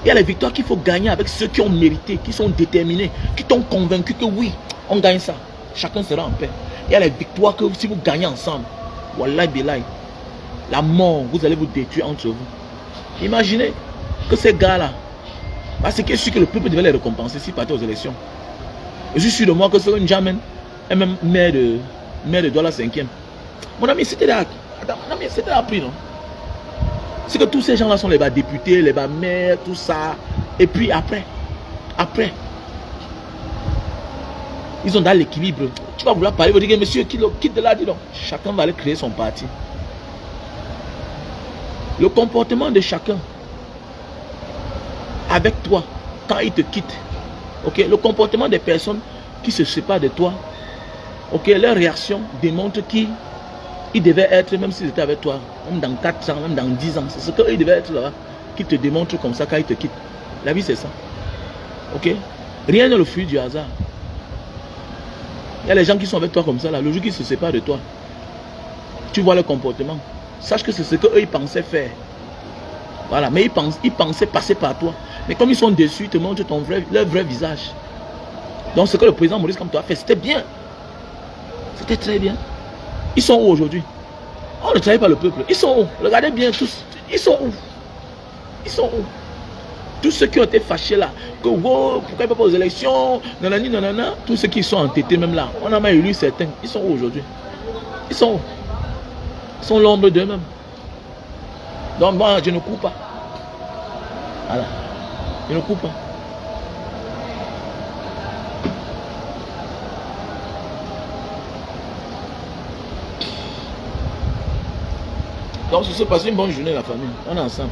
Il y a les victoires qu'il faut gagner avec ceux qui ont mérité, qui sont déterminés, qui t'ont convaincu que oui, on gagne ça. Chacun sera en paix. Il y a les victoires que si vous gagnez ensemble, Wallahi Bilahi, la mort, vous allez vous détruire entre vous. Imaginez que ces gars-là, parce que je suis que le peuple devait les récompenser s'ils partaient aux élections. Je suis sûr de moi que c'est une Jamen, et même maire de Douala 5e. Mon ami, c'était là. Mon ami, c'était appris, non? C'est que tous ces gens-là sont les bas députés, les bas maires, tout ça. Et puis après, ils ont dans l'équilibre. Tu vas vouloir parler, vous dire, monsieur, quitte de là, dis donc. Chacun va aller créer son parti. Le comportement de chacun avec toi, quand il te quitte, ok, le comportement des personnes qui se séparent de toi, ok, leur réaction démontre qui ils devaient être, même s'ils étaient avec toi, même dans 4 ans, même dans 10 ans. C'est ce qu'ils devaient être là, qui te démontrent comme ça quand ils te quittent. La vie, c'est ça. Ok? Rien n'est le fruit du hasard. Il y a les gens qui sont avec toi comme ça, là, le jour qu'ils se séparent de toi, tu vois leur comportement. Sache que c'est ce qu'eux, ils pensaient faire. Voilà, mais ils pensaient passer par toi. Mais comme ils sont déçus, ils te montrent leur vrai visage. Donc, ce que le président Maurice Kamto a fait, c'était bien. C'était très bien. Ils sont où aujourd'hui? On ne travaille pas le peuple. Ils sont où? Regardez bien tous. Ils sont où? Ils sont où? Tous ceux qui ont été fâchés là, que wow, pourquoi ils ne peuvent pas aux élections, nanani, nanana, tous ceux qui sont entêtés même là, on a même élu certains. Ils sont où aujourd'hui? Ils sont où? Ils sont l'ombre d'eux-mêmes. Donc moi, je ne coupe pas. Voilà. Je ne coupe pas. Donc, se passe une bonne journée, la famille. On est ensemble.